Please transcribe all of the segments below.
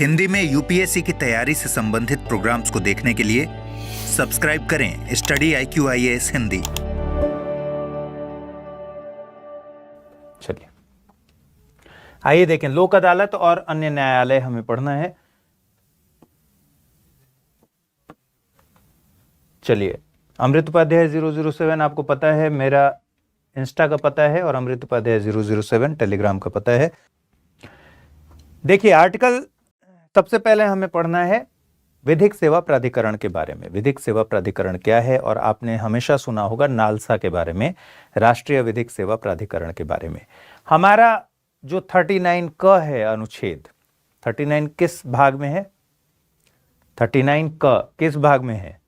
हिंदी में यूपीएससी की तैयारी से संबंधित प्रोग्राम्स को देखने के लिए सब्सक्राइब करें स्टडी IQ IAS हिंदी। चलिए आइए देखें, लोक अदालत और अन्य न्यायालय हमें पढ़ना है। चलिए, अमृत उपाध्याय 007 आपको पता है, मेरा इंस्टा का पता है और अमृत उपाध्याय 007 टेलीग्राम का पता है। देखिए, आर्टिकल सबसे पहले हमें पढ़ना है विधिक सेवा प्राधिकरण के बारे में। विधिक सेवा प्राधिकरण क्या है, और आपने हमेशा सुना होगा नालसा के बारे में, राष्ट्रीय विधिक सेवा प्राधिकरण के बारे में। हमारा जो 39 क है अनुच्छेद, 39 किस भाग में है? 39 क किस भाग में है?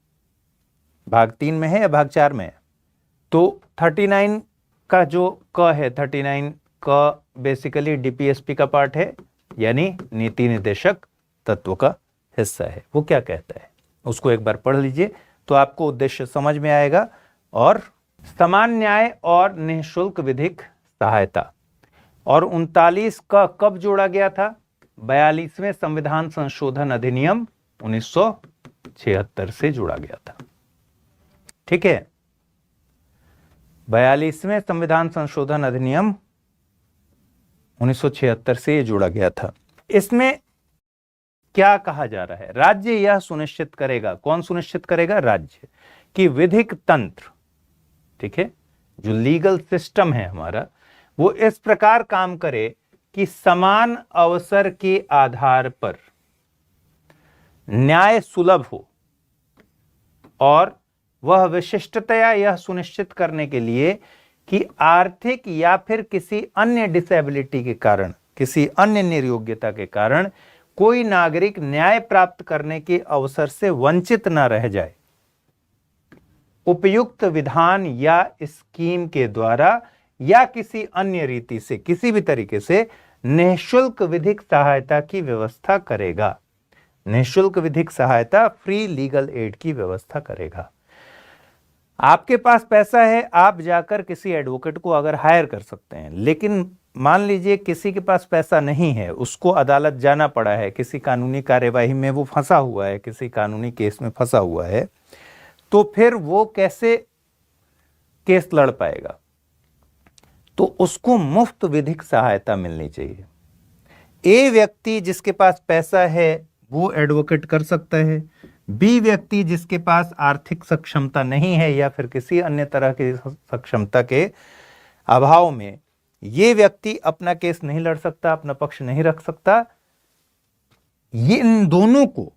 भाग 3 में है या भाग 4 में है? तो 39 का जो क है, 39 क बेसिकली डीपीएसपी का पार्ट है, यानी नीति निर्देशक तत्व का हिस्सा है। वो क्या कहता है उसको एक बार पढ़ लीजिए तो आपको उद्देश्य समझ में आएगा। और समान न्याय और निःशुल्क विधिक सहायता, और 39 का कब जोड़ा गया था? 42वें संविधान संशोधन अधिनियम 1976 से जोड़ा गया था। ठीक है, 42वें संविधान संशोधन अधिनियम 1976 से ये जोड़ा गया था। इसमें क्या कहा जा रहा है? राज्य यह सुनिश्चित करेगा, कौन सुनिश्चित करेगा? राज्य, कि विधिक तंत्र, ठीक है, जो लीगल सिस्टम है हमारा, वो इस प्रकार काम करे कि समान अवसर के आधार पर न्याय सुलभ हो, और वह विशिष्टतया यह सुनिश्चित करने के लिए कि आर्थिक या फिर किसी अन्य डिसेबिलिटी के कारण, किसी अन्य निर्योग्यता के कारण कोई नागरिक न्याय प्राप्त करने के अवसर से वंचित न रह जाए, उपयुक्त विधान या स्कीम के द्वारा या किसी अन्य रीति से, किसी भी तरीके से निःशुल्क विधिक सहायता की व्यवस्था करेगा। निःशुल्क विधिक सहायता, फ्री लीगल एड की व्यवस्था करेगा। आपके पास पैसा है, आप जाकर किसी एडवोकेट को अगर हायर कर सकते हैं, लेकिन मान लीजिए किसी के पास पैसा नहीं है, उसको अदालत जाना पड़ा है, किसी कानूनी कार्यवाही में वो फंसा हुआ है, किसी कानूनी केस में फंसा हुआ है, तो फिर वो कैसे केस लड़ पाएगा? तो उसको मुफ्त विधिक सहायता मिलनी चाहिए। ए व्यक्ति जिसके पास पैसा है वो एडवोकेट कर सकता है, बी व्यक्ति जिसके पास आर्थिक सक्षमता नहीं है या फिर किसी अन्य तरह की सक्षमता के अभाव में ये व्यक्ति अपना केस नहीं लड़ सकता, अपना पक्ष नहीं रख सकता। ये इन दोनों को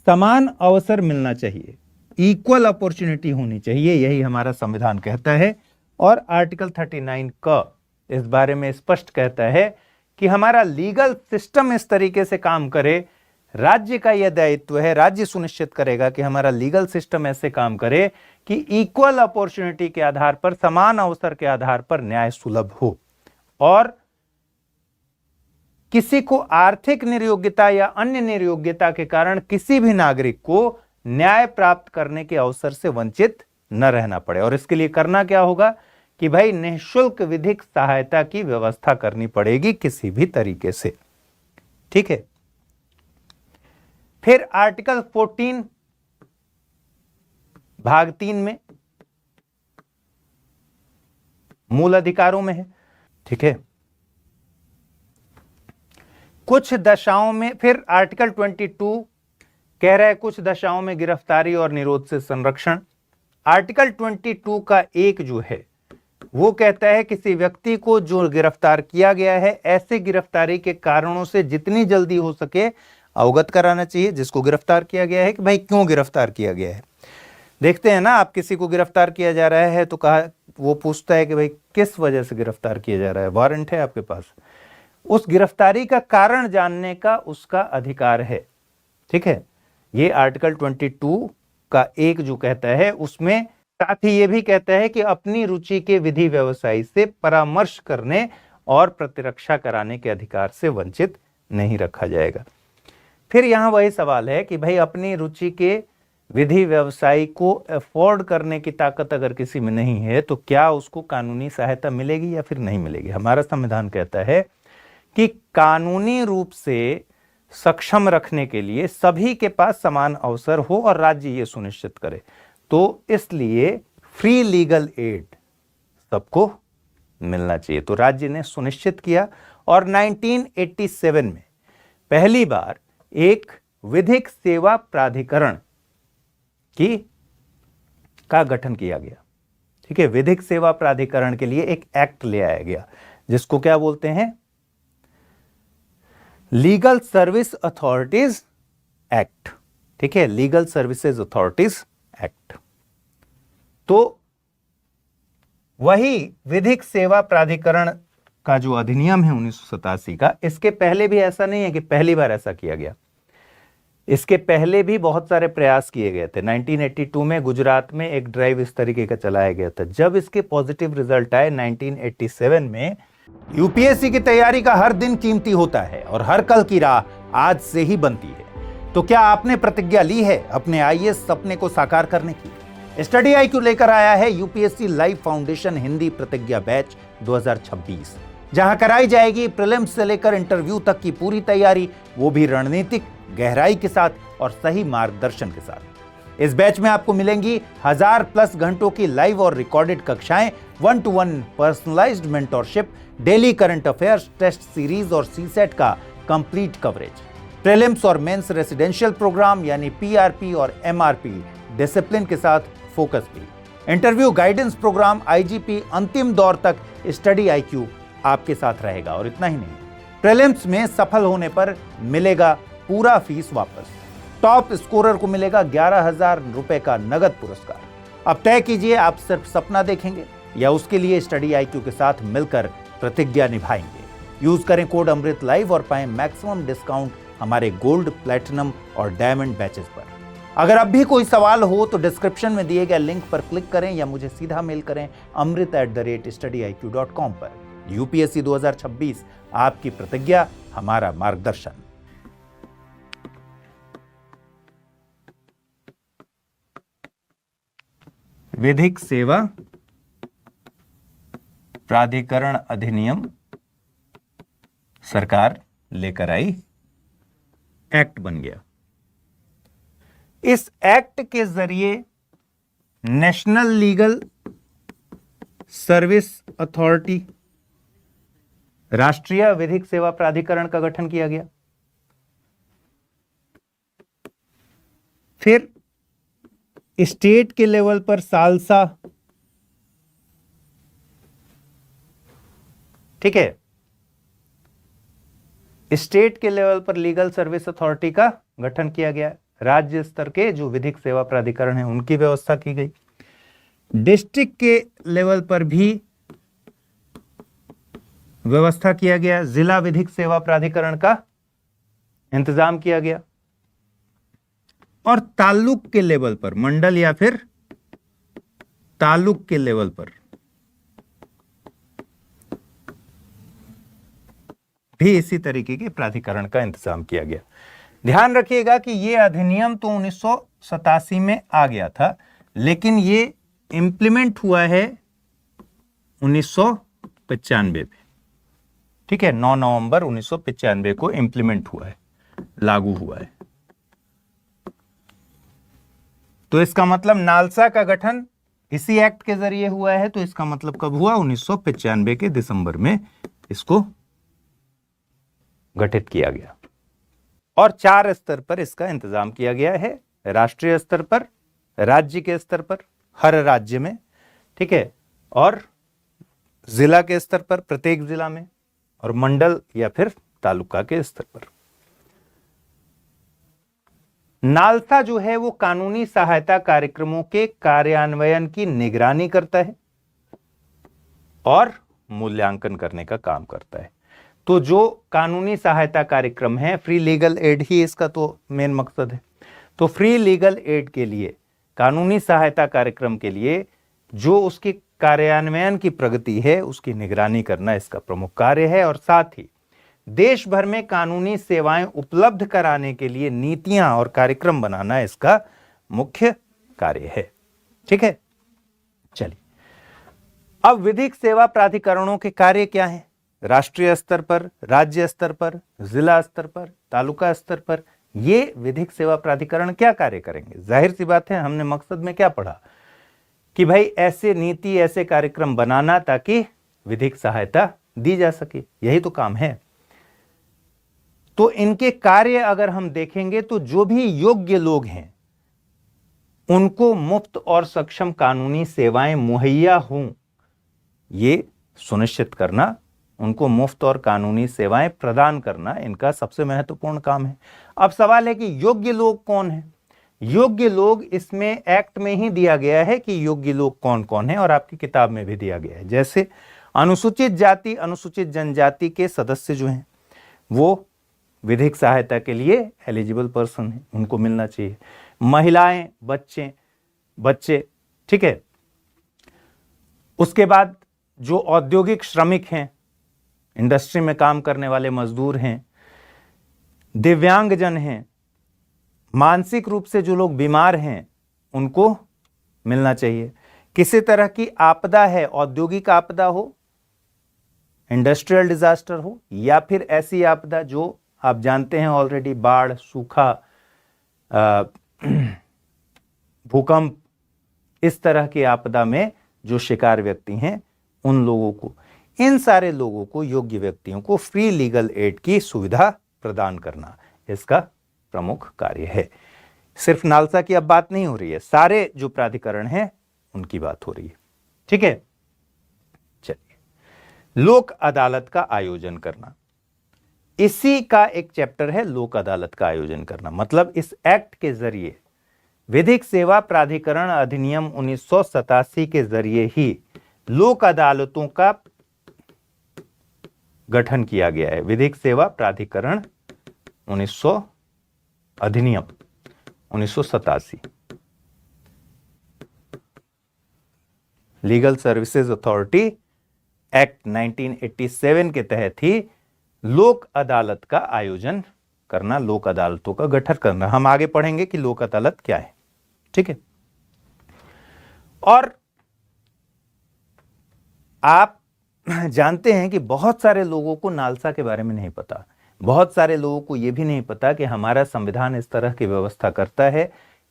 समान अवसर मिलना चाहिए, इक्वल अपॉर्चुनिटी होनी चाहिए, यही हमारा संविधान कहता है। और आर्टिकल 39 का इस बारे में स्पष्ट कहता है कि हमारा लीगल सिस्टम इस तरीके से काम करे, राज्य का यह दायित्व है, राज्य सुनिश्चित करेगा कि हमारा लीगल सिस्टम ऐसे काम करे कि इक्वल अपॉर्चुनिटी के आधार पर, समान अवसर के आधार पर न्याय सुलभ हो, और किसी को आर्थिक निर्योग्यता या अन्य निर्योग्यता के कारण किसी भी नागरिक को न्याय प्राप्त करने के अवसर से वंचित न रहना पड़े। और इसके लिए करना क्या होगा कि भाई निःशुल्क विधिक सहायता की व्यवस्था करनी पड़ेगी किसी भी तरीके से। ठीक है, फिर आर्टिकल 14 भाग 3 में मूल अधिकारों में है। ठीक है, कुछ दशाओं में, फिर आर्टिकल 22 कह रहा है कुछ दशाओं में गिरफ्तारी और निरोध से संरक्षण। आर्टिकल 22 का एक जो है वो कहता है किसी व्यक्ति को जो गिरफ्तार किया गया है, ऐसे गिरफ्तारी के कारणों से जितनी जल्दी हो सके अवगत कराना चाहिए जिसको गिरफ्तार किया गया है, कि भाई क्यों गिरफ्तार किया गया है। देखते हैं ना, आप किसी को गिरफ्तार किया जा रहा है तो कहा, वो पूछता है कि भाई किस वजह से गिरफ्तार किया जा रहा है, वारंट है आपके पास, उस गिरफ्तारी का कारण जानने का उसका अधिकार है। ठीक है, ये आर्टिकल 22 का एक जो कहता है, उसमें साथ ही ये भी कहता है कि अपनी रुचि के विधि व्यवसायी से परामर्श करने और प्रतिरक्षा कराने के अधिकार से वंचित नहीं रखा जाएगा। फिर यहां वही सवाल है कि भाई अपनी रुचि के विधि व्यवसायी को अफोर्ड करने की ताकत अगर किसी में नहीं है तो क्या उसको कानूनी सहायता मिलेगी या फिर नहीं मिलेगी? हमारा संविधान कहता है कि कानूनी रूप से सक्षम रखने के लिए, सभी के पास समान अवसर हो और राज्य ये सुनिश्चित करे। तो इसलिए फ्री लीगल एड सबको मिलना चाहिए। तो राज्य ने सुनिश्चित किया और 1987 में पहली बार एक विधिक सेवा प्राधिकरण का गठन किया गया। ठीक है, विधिक सेवा प्राधिकरण के लिए एक एक्ट ले आया गया जिसको क्या बोलते हैं, लीगल सर्विस अथॉरिटीज एक्ट। ठीक है, लीगल सर्विसेज अथॉरिटीज एक्ट। तो वही विधिक सेवा प्राधिकरण का जो अधिनियम है 1987 का, इसके पहले भी ऐसा नहीं है कि पहली बार ऐसा किया गया, इसके पहले भी बहुत सारे प्रयास किए गए थे। 1982 में गुजरात में एक ड्राइव इस तरीके का चलाया गया था। जब इसके पॉजिटिव रिजल्ट आए 1987 में, यूपीएससी की तैयारी का हर दिन कीमती होता है और हर कल की राह आज से ही बनती है। तो क्या आपने प्रतिज्ञा ली है अपने आईएएस सपने को साकार करने की? स्टडी IQ लेकर आया है यूपीएससी लाइव फाउंडेशन हिंदी प्रतिज्ञा बैच 2026, जहां कराई जाएगी प्रीलिम्स से लेकर इंटरव्यू तक की पूरी तैयारी, वो भी रणनीतिक गहराई के साथ और सही मार्गदर्शन के साथ। इस बैच में आपको मिलेंगी 1000+ घंटों की लाइव और रिकॉर्डेड कक्षाएं, 1-to-1 personalised mentorship, daily current affairs, test series और सीसेट का कंप्लीट कवरेज, प्रीलिम्स और मेंस रेसिडेंशियल प्रोग्राम यानी PRP और MRP डिसिप्लिन के साथ फोकस भी, इंटरव्यू गाइडेंस प्रोग्राम, IGP अंतिम दौर तक स्टडी IQ आपके साथ रहेगा। और इतना ही नहीं, प्रीलिम्स में सफल होने पर मिलेगा पूरा फीस वापस, टॉप स्कोरर को मिलेगा 11,000 रुपए का नगद पुरस्कार। अब तय कीजिए, आप सिर्फ सपना देखेंगे या उसके लिए स्टडी IQ के साथ मिलकर प्रतिज्ञा निभाएंगे। यूज करें कोड अमृत लाइव और पाएं मैक्सिमम डिस्काउंट हमारे गोल्ड, प्लैटिनम और डायमंड बैचेस पर। अगर अब भी कोई सवाल हो तो डिस्क्रिप्शन में दिए गए लिंक पर क्लिक करें या मुझे सीधा मेल करें amrit@studiiq.com पर। यूपीएससी 2026, आपकी प्रतिज्ञा हमारा मार्गदर्शन। विधिक सेवा प्राधिकरण अधिनियम सरकार लेकर आई, एक्ट बन गया। इस एक्ट के जरिए नेशनल लीगल सर्विस अथॉरिटी, राष्ट्रीय विधिक सेवा प्राधिकरण का गठन किया गया। फिर स्टेट के लेवल पर सालसा, ठीक है, स्टेट के लेवल पर लीगल सर्विस अथॉरिटी का गठन किया गया। राज्य स्तर के जो विधिक सेवा प्राधिकरण है उनकी व्यवस्था की गई। डिस्ट्रिक्ट के लेवल पर भी व्यवस्था किया गया, जिला विधिक सेवा प्राधिकरण का इंतजाम किया गया। और ताल्लुक के लेवल पर, मंडल या फिर ताल्लुक के लेवल पर भी इसी तरीके के प्राधिकरण का इंतजाम किया गया। ध्यान रखिएगा कि यह अधिनियम तो 1987 में आ गया था, लेकिन ये इंप्लीमेंट हुआ है 1995 में। ठीक है, 9 नवंबर 1995 को इंप्लीमेंट हुआ है, लागू हुआ है। तो इसका मतलब नालसा का गठन इसी एक्ट के जरिए हुआ है। तो इसका मतलब कब हुआ? 1995 के दिसंबर में इसको गठित किया गया। और 4 स्तर पर इसका इंतजाम किया गया है, राष्ट्रीय स्तर पर, राज्य के स्तर पर हर राज्य में, ठीक है, और जिला के स्तर पर प्रत्येक जिला में, और मंडल या फिर तालुका के स्तर पर। नालसा जो है वो कानूनी सहायता कार्यक्रमों के कार्यान्वयन की निगरानी करता है और मूल्यांकन करने का काम करता है। तो जो कानूनी सहायता कार्यक्रम है, फ्री लीगल एड ही इसका तो मेन मकसद है। तो फ्री लीगल एड के लिए, कानूनी सहायता कार्यक्रम के लिए जो उसकी कार्यान्वयन की प्रगति है उसकी निगरानी करना इसका प्रमुख कार्य है। और साथ ही देश भर में कानूनी सेवाएं उपलब्ध कराने के लिए नीतियां और कार्यक्रम बनाना इसका मुख्य कार्य है। ठीक है, चलिए अब विधिक सेवा प्राधिकरणों के कार्य क्या हैं राष्ट्रीय स्तर पर, राज्य स्तर पर, जिला स्तर पर, तालुका स्तर पर ये विधिक सेवा प्राधिकरण क्या कार्य करेंगे? जाहिर सी बात है, हमने मकसद में क्या पढ़ा कि भाई ऐसे नीति, ऐसे कार्यक्रम बनाना ताकि विधिक सहायता दी जा सके, यही तो काम है। तो इनके कार्य अगर हम देखेंगे तो जो भी योग्य लोग हैं उनको मुफ्त और सक्षम कानूनी सेवाएं मुहैया हों, ये सुनिश्चित करना, उनको मुफ्त और कानूनी सेवाएं प्रदान करना इनका सबसे महत्वपूर्ण काम है। अब सवाल है कि योग्य लोग कौन हैं? योग्य लोग इसमें एक्ट में ही दिया गया है कि योग्य लोग कौन कौन हैं, और आपकी किताब में भी दिया गया है। जैसे अनुसूचित जाति, अनुसूचित जनजाति के सदस्य जो हैं वो विधिक सहायता के लिए एलिजिबल पर्सन हैं, उनको मिलना चाहिए। महिलाएं, बच्चे, ठीक है। उसके बाद जो औद्योगिक श्रमिक हैं, इंडस्ट्री में काम करने वाले मजदूर हैं, दिव्यांगजन हैं, मानसिक रूप से जो लोग बीमार हैं उनको मिलना चाहिए। किसी तरह की आपदा है, औद्योगिक आपदा हो, इंडस्ट्रियल डिजास्टर हो, या फिर ऐसी आपदा जो आप जानते हैं ऑलरेडी, बाढ़, सूखा, भूकंप, इस तरह की आपदा में जो शिकार व्यक्ति हैं उन लोगों को, इन सारे लोगों को, योग्य व्यक्तियों को फ्री लीगल एड की सुविधा प्रदान करना इसका प्रमुख कार्य है। सिर्फ नालसा की अब बात नहीं हो रही है, सारे जो प्राधिकरण हैं उनकी बात हो रही है, ठीक है। चलिए, लोक अदालत का आयोजन करना, इसी का एक चैप्टर है लोक अदालत का आयोजन करना। मतलब इस एक्ट के जरिए, विधिक सेवा प्राधिकरण अधिनियम 1987 के जरिए ही लोक अदालतों का गठन किया गया है। विधिक सेवा प्राधिकरण अधिनियम 1987, लीगल सर्विसेज अथॉरिटी एक्ट 1987 के तहत ही लोक अदालत का आयोजन करना, लोक अदालतों का गठन करना। हम आगे पढ़ेंगे कि लोक अदालत क्या है, ठीक है। और आप जानते हैं कि बहुत सारे लोगों को नालसा के बारे में नहीं पता, बहुत सारे लोगों को यह भी नहीं पता कि हमारा संविधान इस तरह की व्यवस्था करता है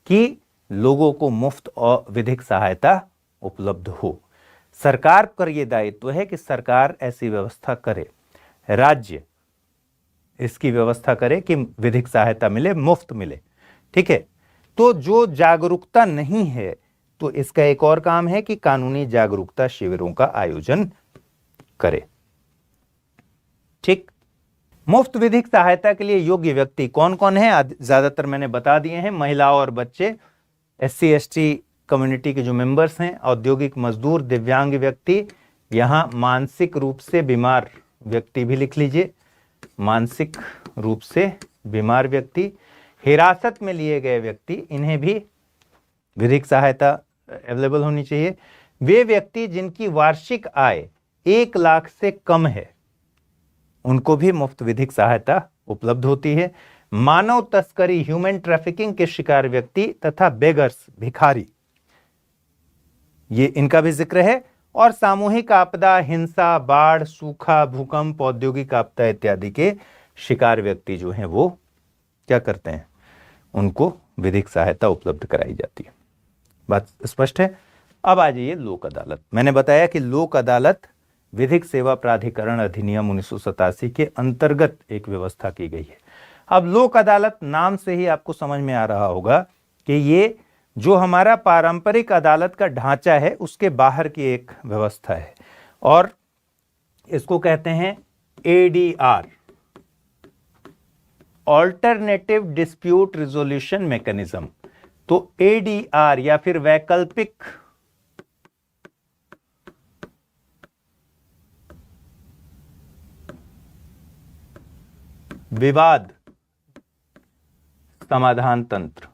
कि लोगों को मुफ्त और विधिक सहायता उपलब्ध हो। सरकार पर यह दायित्व है कि सरकार ऐसी व्यवस्था करे, राज्य इसकी व्यवस्था करे कि विधिक सहायता मिले, मुफ्त मिले, ठीक है। तो जो जागरूकता नहीं है, तो इसका एक और काम है कि कानूनी जागरूकता शिविरों का आयोजन करे, ठीक। मुफ्त विधिक सहायता के लिए योग्य व्यक्ति कौन कौन है? ज्यादातर मैंने बता दिए हैं, महिला और बच्चे, SC ST कम्युनिटी के जो मेंबर्स हैं, औद्योगिक मजदूर, दिव्यांग व्यक्ति, यहां मानसिक रूप से बीमार व्यक्ति भी लिख लीजिए, मानसिक रूप से बीमार व्यक्ति, हिरासत में लिए गए व्यक्ति, इन्हें भी विधिक सहायता अवेलेबल होनी चाहिए। वे व्यक्ति जिनकी वार्षिक आय 1 लाख से कम है, उनको भी मुफ्त विधिक सहायता उपलब्ध होती है। मानव तस्करी, ह्यूमन ट्रैफिकिंग के शिकार व्यक्ति तथा बेगर्स, भिखारी, ये इनका भी जिक्र है। और सामूहिक आपदा, हिंसा, बाढ़, सूखा, भूकंप, औद्योगिक आपदा इत्यादि के शिकार व्यक्ति जो हैं वो क्या करते हैं, उनको विधिक सहायता उपलब्ध कराई जाती है। बात स्पष्ट है। अब आ जाइए लोक अदालत। मैंने बताया कि लोक अदालत विधिक सेवा प्राधिकरण अधिनियम 1987 के अंतर्गत एक व्यवस्था की गई है। अब लोक अदालत नाम से ही आपको समझ में आ रहा होगा कि ये जो हमारा पारंपरिक अदालत का ढांचा है उसके बाहर की एक व्यवस्था है, और इसको कहते हैं ADR, alternative dispute resolution mechanism. तो ADR या फिर वैकल्पिक विवाद समाधान तंत्र,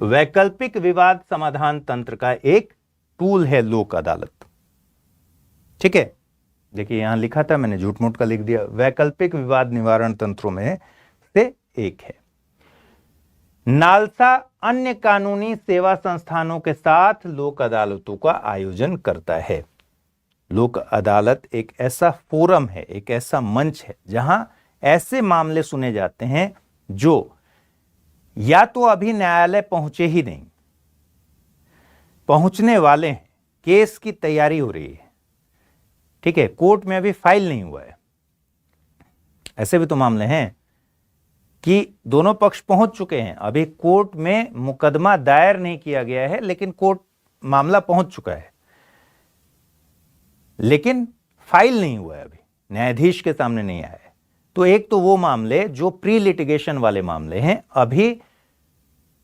वैकल्पिक विवाद समाधान तंत्र का एक टूल है लोक अदालत, ठीक है। देखिए यहां लिखा था, मैंने झूठ मूठ का लिख दिया, वैकल्पिक विवाद निवारण तंत्रों में से एक है। नालसा अन्य कानूनी सेवा संस्थानों के साथ लोक अदालतों का आयोजन करता है। लोक अदालत एक ऐसा फोरम है, एक ऐसा मंच है जहां ऐसे मामले सुने जाते हैं जो या तो अभी न्यायालय पहुंचे ही नहीं, पहुंचने वाले हैं, केस की तैयारी हो रही है, ठीक है, कोर्ट में अभी फाइल नहीं हुआ है। ऐसे भी तो मामले हैं कि दोनों पक्ष पहुंच चुके हैं, अभी कोर्ट में मुकदमा दायर नहीं किया गया है, लेकिन कोर्ट मामला पहुंच चुका है, लेकिन फाइल नहीं हुआ है, अभी न्यायाधीश के सामने नहीं आया है। तो एक तो वो मामले जो प्री लिटिगेशन वाले मामले हैं, अभी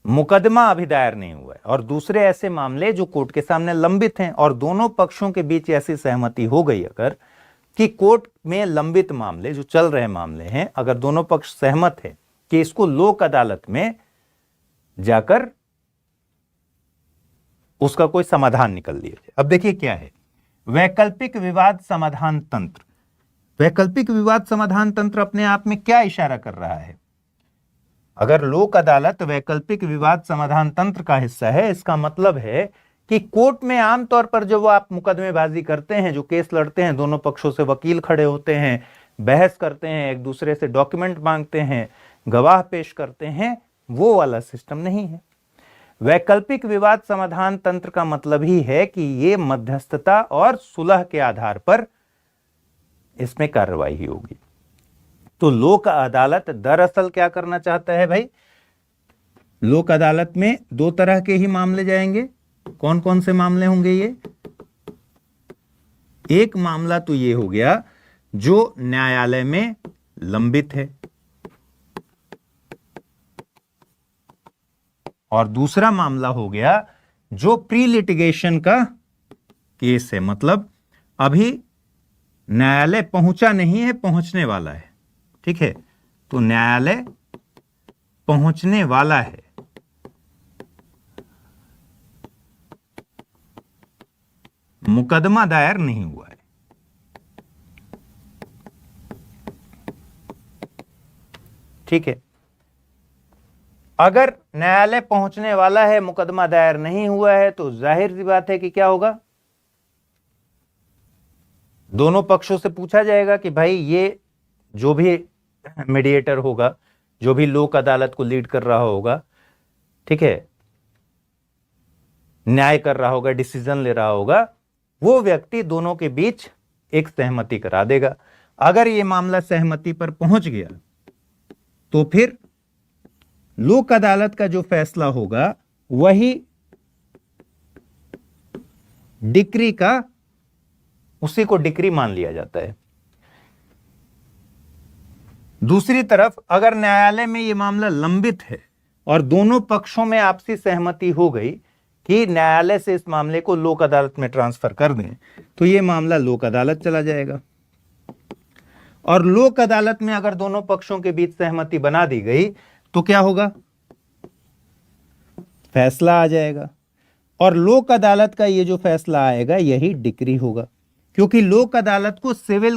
मुकदमा अभी दायर नहीं हुआ है, और दूसरे ऐसे मामले जो कोर्ट के सामने लंबित हैं और दोनों पक्षों के बीच ऐसी सहमति हो गई अगर कि कोर्ट में लंबित मामले जो चल रहे मामले हैं, अगर दोनों पक्ष सहमत है कि इसको लोक अदालत में जाकर उसका कोई समाधान निकल लिया जाए। अब देखिए क्या है वैकल्पिक विवाद समाधान तंत्र। वैकल्पिक विवाद समाधान तंत्र अपने आप में क्या इशारा कर रहा है? अगर लोक अदालत वैकल्पिक विवाद समाधान तंत्र का हिस्सा है, इसका मतलब है कि कोर्ट में आमतौर पर जब आप मुकदमेबाजी करते हैं, जो केस लड़ते हैं, दोनों पक्षों से वकील खड़े होते हैं, बहस करते हैं, एक दूसरे से डॉक्यूमेंट मांगते हैं, गवाह पेश करते हैं, वो वाला सिस्टम नहीं है। वैकल्पिक विवाद समाधान तंत्र का मतलब ही है कि ये मध्यस्थता और सुलह के आधार पर इसमें कार्रवाई होगी। तो लोक अदालत दरअसल क्या करना चाहता है भाई? लोक अदालत में दो तरह के ही मामले जाएंगे। कौन कौन से मामले होंगे ये? एक मामला तो ये हो गया जो न्यायालय में लंबित है, और दूसरा मामला हो गया जो प्री लिटिगेशन का केस है, मतलब अभी न्यायालय पहुंचा नहीं है, पहुंचने वाला है, ठीक है। तो न्यायालय पहुंचने वाला है, मुकदमा दायर नहीं हुआ है, ठीक है। अगर न्यायालय पहुंचने वाला है, मुकदमा दायर नहीं हुआ है, तो जाहिर सी बात है कि क्या होगा? दोनों पक्षों से पूछा जाएगा कि भाई ये जो भी मीडिएटर होगा, जो भी लोक अदालत को लीड कर रहा होगा, ठीक है, न्याय कर रहा होगा, डिसीजन ले रहा होगा, वो व्यक्ति दोनों के बीच एक सहमति करा देगा। अगर ये मामला सहमति पर पहुंच गया तो फिर लोक अदालत का जो फैसला होगा वही डिक्री का, उसी को डिक्री मान लिया जाता है। दूसरी तरफ अगर न्यायालय में यह मामला लंबित है और दोनों पक्षों में आपसी सहमति हो गई कि न्यायालय से इस मामले को लोक अदालत में ट्रांसफर कर दें, तो यह मामला लोक अदालत चला जाएगा। और लोक अदालत में अगर दोनों पक्षों के बीच सहमति बना दी गई तो क्या होगा? फैसला आ जाएगा, और लोक अदालत का ये जो फैसला आएगा यही डिक्री होगा, क्योंकि लोक अदालत को सिविल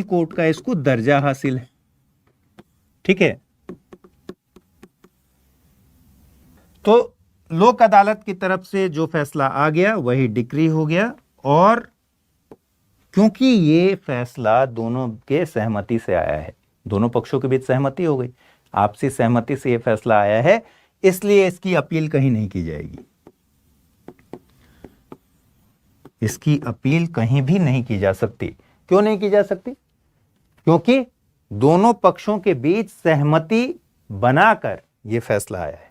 कोर्ट का इसको दर्जा हासिल है, ठीक है। तो लोक अदालत की तरफ से जो फैसला आ गया वही डिक्री हो गया, और क्योंकि ये फैसला दोनों के सहमति से आया है, दोनों पक्षों के बीच सहमति हो गई, आपसी सहमति से ये फैसला आया है, इसलिए इसकी अपील कहीं नहीं की जाएगी। इसकी अपील कहीं भी नहीं की जा सकती। क्यों नहीं की जा सकती? क्योंकि दोनों पक्षों के बीच सहमति बनाकर यह फैसला आया है।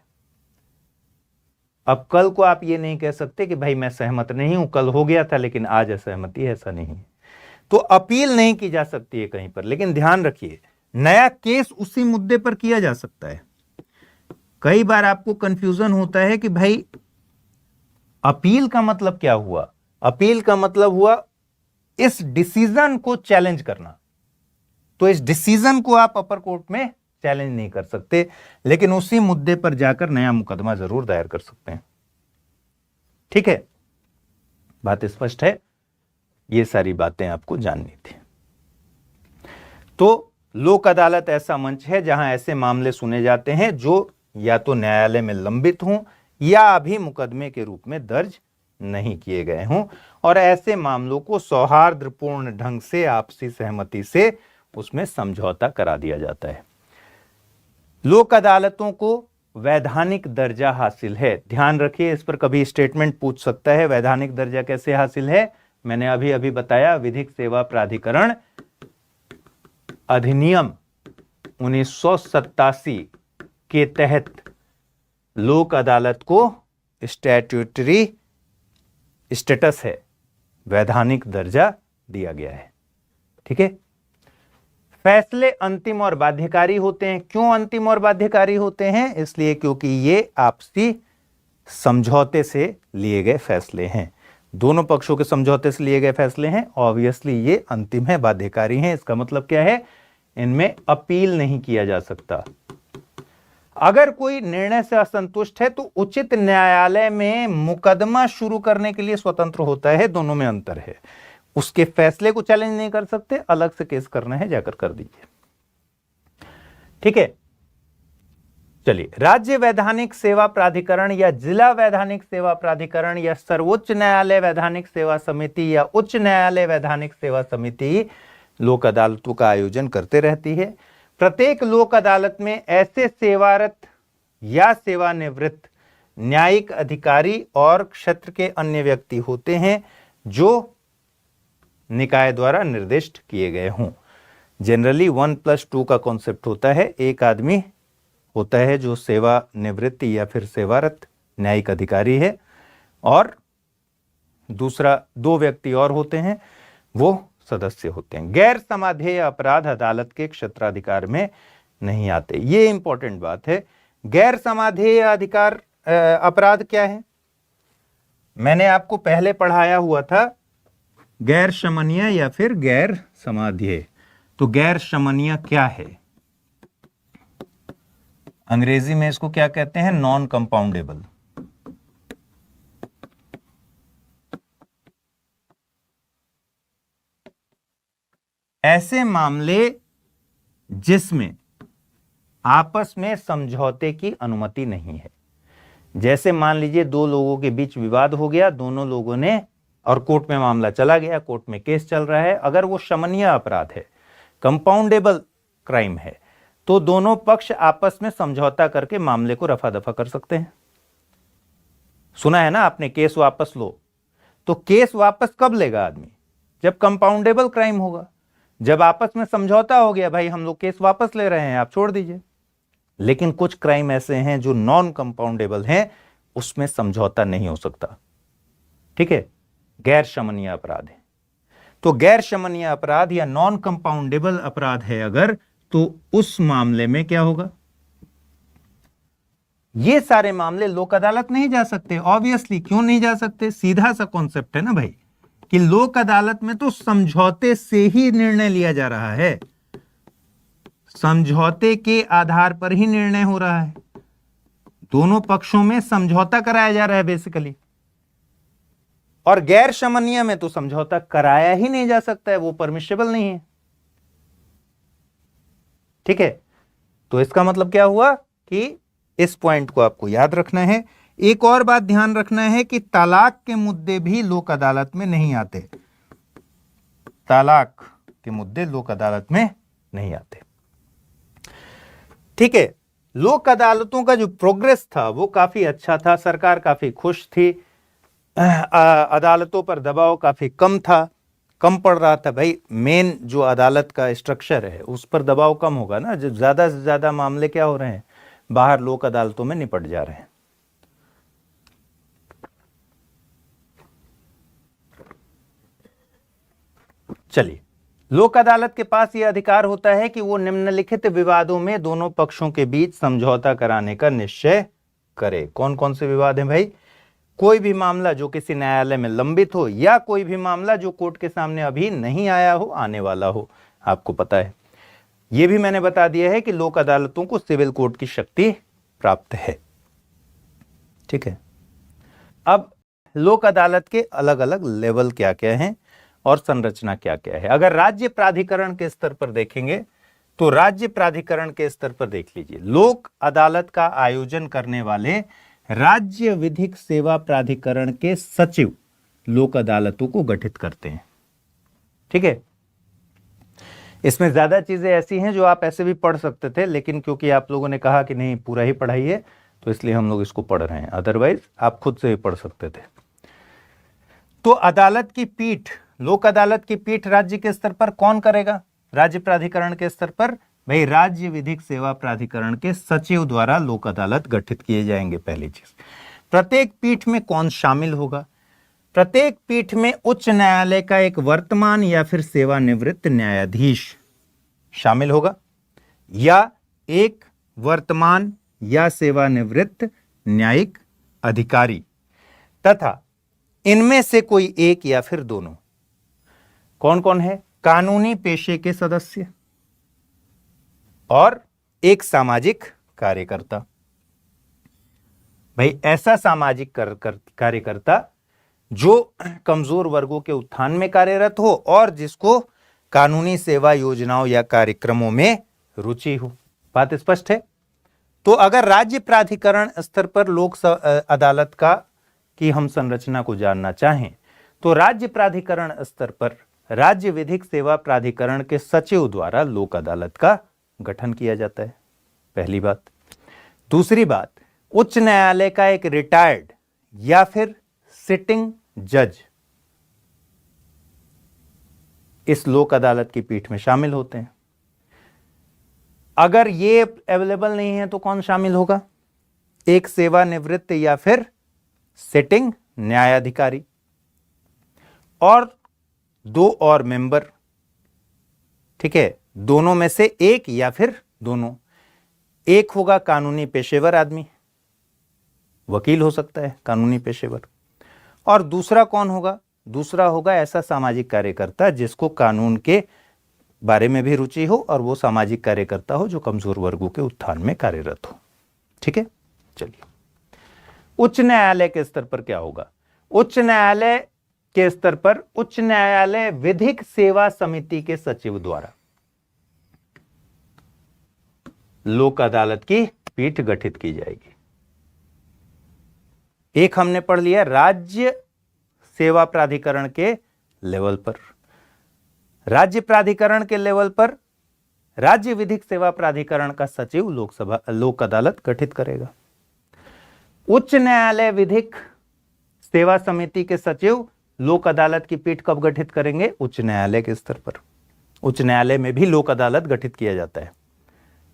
अब कल को आप ये नहीं कह सकते कि भाई मैं सहमत नहीं हूं, कल हो गया था लेकिन आज असहमति है, ऐसा नहीं है। तो अपील नहीं की जा सकती है कहीं पर। लेकिन ध्यान रखिए, नया केस उसी मुद्दे पर किया जा सकता है। कई बार आपको कंफ्यूजन होता है कि भाई अपील का मतलब क्या हुआ? अपील का मतलब हुआ इस डिसीजन को चैलेंज करना। तो इस डिसीजन को आप अपर कोर्ट में चैलेंज नहीं कर सकते, लेकिन उसी मुद्दे पर जाकर नया मुकदमा जरूर दायर कर सकते हैं। ठीक है, बात स्पष्ट है। ये सारी बातें आपको जाननी थी। तो लोक अदालत ऐसा मंच है जहां ऐसे मामले सुने जाते हैं जो या तो न्यायालय में लंबित हों या अभी मुकदमे के रूप में दर्ज नहीं किए गए हों, और ऐसे मामलों को सौहार्दपूर्ण ढंग से आपसी सहमति से उसमें समझौता करा दिया जाता है। लोक अदालतों को वैधानिक दर्जा हासिल है। ध्यान रखिए, इस पर कभी स्टेटमेंट पूछ सकता है। वैधानिक दर्जा कैसे हासिल है? मैंने अभी अभी बताया, विधिक सेवा प्राधिकरण अधिनियम 1987 के तहत लोक अदालत को स्टैट्यूटरी स्टेटस है, वैधानिक दर्जा दिया गया है। ठीक है। फैसले अंतिम और बाध्यकारी होते हैं। क्यों अंतिम और बाध्यकारी होते हैं? इसलिए क्योंकि ये आपसी समझौते से लिए गए फैसले हैं, दोनों पक्षों के समझौते से लिए गए फैसले हैं। ऑब्वियसली ये अंतिम है, बाध्यकारी हैं। इसका मतलब क्या है? इनमें अपील नहीं किया जा सकता। अगर कोई निर्णय से असंतुष्ट है तो उचित न्यायालय में मुकदमा शुरू करने के लिए स्वतंत्र होता है। दोनों में अंतर है। उसके फैसले को चैलेंज नहीं कर सकते, अलग से केस करना है जाकर कर दीजिए। ठीक है। चलिए, राज्य वैधानिक सेवा प्राधिकरण या जिला वैधानिक सेवा प्राधिकरण या सर्वोच्च न्यायालय वैधानिक सेवा समिति या उच्च न्यायालय वैधानिक सेवा समिति लोक अदालतों का आयोजन करते रहती है। प्रत्येक लोक अदालत में ऐसे सेवारत या सेवानिवृत्त न्यायिक अधिकारी और क्षेत्र के अन्य व्यक्ति होते हैं जो निकाय द्वारा निर्दिष्ट किए गए हों। जनरली 1+2 का कॉन्सेप्ट होता है। एक आदमी होता है जो सेवानिवृत्ति या फिर सेवारत न्यायिक अधिकारी है, और दूसरा 2 व्यक्ति और होते हैं, वो सदस्य होते हैं। गैर समाधेय अपराध अदालत के क्षेत्राधिकार में नहीं आते। ये इंपॉर्टेंट बात है। गैर समाधेय अधिकार अपराध क्या है? मैंने आपको पहले पढ़ाया हुआ था, गैर शमनीय या फिर गैर समाधेय। तो गैर शमनीय क्या है? अंग्रेजी में इसको क्या कहते हैं? Non compoundable. ऐसे मामले जिसमें आपस में समझौते की अनुमति नहीं है। जैसे मान लीजिए 2 लोगों के बीच विवाद हो गया, दोनों लोगों ने, और कोर्ट में मामला चला गया, कोर्ट में केस चल रहा है। अगर वो शमनीय अपराध है, कंपाउंडेबल क्राइम है, तो दोनों पक्ष आपस में समझौता करके मामले को रफा दफा कर सकते हैं। सुना है ना आपने, केस वापस लो। तो केस वापस कब लेगा आदमी? जब कंपाउंडेबल क्राइम होगा। जब आपस में समझौता हो गया, भाई हम लोग केस वापस ले रहे हैं, आप छोड़ दीजिए। लेकिन कुछ क्राइम ऐसे हैं जो नॉन कंपाउंडेबल हैं, उसमें समझौता नहीं हो सकता। ठीक है, गैर शमनीय अपराध है। तो गैर शमनीय अपराध या नॉन कंपाउंडेबल अपराध है अगर, तो उस मामले में क्या होगा? ये सारे मामले लोक अदालत नहीं जा सकते। ऑब्वियसली क्यों नहीं जा सकते? सीधा सा कॉन्सेप्ट है ना भाई, कि लोक अदालत में तो समझौते से ही निर्णय लिया जा रहा है, समझौते के आधार पर ही निर्णय हो रहा है। दोनों पक्षों में समझौता कराया जा रहा है बेसिकली। और गैर शमनीय में तो समझौता कराया ही नहीं जा सकता है, वो परमिशेबल नहीं है। ठीक है, तो इसका मतलब क्या हुआ कि इस पॉइंट को आपको याद रखना है। एक और बात ध्यान रखना है कि तलाक के मुद्दे भी लोक अदालत में नहीं आते। तलाक के मुद्दे लोक अदालत में नहीं आते। ठीक है, लोक अदालतों का जो प्रोग्रेस था वो काफी अच्छा था, सरकार काफी खुश थी, अदालतों पर दबाव काफी कम था, कम पड़ रहा था। भाई मेन जो अदालत का स्ट्रक्चर है उस पर दबाव कम होगा ना, जब ज्यादा से ज्यादा मामले क्या हो रहे हैं, बाहर लोक अदालतों में निपट जा रहे हैं। चलिए, लोक अदालत के पास यह अधिकार होता है कि वो निम्नलिखित विवादों में दोनों पक्षों के बीच समझौता कराने का निश्चय करे। कौन कौन से विवाद हैं भाई? कोई भी मामला जो किसी न्यायालय में लंबित हो, या कोई भी मामला जो कोर्ट के सामने अभी नहीं आया हो, आने वाला हो। आपको पता है, यह भी मैंने बता दिया है कि लोक अदालतों को सिविल कोर्ट की शक्ति प्राप्त है। ठीक है, अब लोक अदालत के अलग अलग लेवल क्या क्या हैं और संरचना क्या क्या है। अगर राज्य प्राधिकरण के स्तर पर देखेंगे तो राज्य प्राधिकरण के स्तर पर देख लीजिए, लोक अदालत का आयोजन करने वाले राज्य विधिक सेवा प्राधिकरण के सचिव लोक अदालतों को गठित करते हैं। ठीक है, इसमें ज्यादा चीजें ऐसी हैं जो आप ऐसे भी पढ़ सकते थे, लेकिन क्योंकि आप लोगों ने कहा कि नहीं पूरा ही पढ़ाइए, तो इसलिए हम लोग इसको पढ़ रहे हैं, अदरवाइज आप खुद से भी पढ़ सकते थे। तो अदालत की पीठ, लोक अदालत की पीठ राज्य के स्तर पर कौन करेगा? राज्य प्राधिकरण के स्तर पर भाई राज्य विधिक सेवा प्राधिकरण के सचिव द्वारा लोक अदालत गठित किए जाएंगे। पहली चीज, प्रत्येक पीठ में कौन शामिल होगा? प्रत्येक पीठ में उच्च न्यायालय का एक वर्तमान या फिर सेवानिवृत्त न्यायाधीश शामिल होगा, या एक वर्तमान या सेवानिवृत्त न्यायिक अधिकारी, तथा इनमें से कोई एक या फिर दोनों। कौन कौन है? कानूनी पेशे के सदस्य और एक सामाजिक कार्यकर्ता। भाई ऐसा सामाजिक कार्यकर्ता जो कमजोर वर्गों के उत्थान में कार्यरत हो और जिसको कानूनी सेवा योजनाओं या कार्यक्रमों में रुचि हो। बात स्पष्ट है? तो अगर राज्य प्राधिकरण स्तर पर लोक अदालत की हम संरचना को जानना चाहें, तो राज्य प्राधिकरण स्तर पर राज्य विधिक सेवा प्राधिकरण के सचिव द्वारा लोक अदालत का गठन किया जाता है। पहली बात। दूसरी बात, उच्च न्यायालय का एक रिटायर्ड या फिर सिटिंग जज इस लोक अदालत की पीठ में शामिल होते हैं। अगर ये अवेलेबल नहीं है तो कौन शामिल होगा? एक सेवानिवृत्त या फिर सिटिंग न्यायाधिकारी और दो और मेंबर। ठीक है, दोनों में से एक या फिर दोनों। एक होगा कानूनी पेशेवर आदमी, वकील हो सकता है कानूनी पेशेवर, और दूसरा कौन होगा? दूसरा होगा ऐसा सामाजिक कार्यकर्ता जिसको कानून के बारे में भी रुचि हो और वो सामाजिक कार्यकर्ता हो जो कमजोर वर्गों के उत्थान में कार्यरत हो। ठीक है, चलिए उच्च न्यायालय के स्तर पर क्या होगा? उच्च न्यायालय के स्तर पर उच्च न्यायालय विधिक सेवा समिति के सचिव द्वारा लोक अदालत की पीठ गठित की जाएगी। एक हमने पढ़ लिया राज्य सेवा प्राधिकरण के लेवल पर, राज्य प्राधिकरण के लेवल पर राज्य विधिक सेवा प्राधिकरण का सचिव लोक अदालत गठित करेगा। उच्च न्यायालय विधिक सेवा समिति के सचिव लोक अदालत की पीठ कब गठित करेंगे? उच्च न्यायालय के स्तर पर। उच्च न्यायालय में भी लोक अदालत गठित किया जाता है।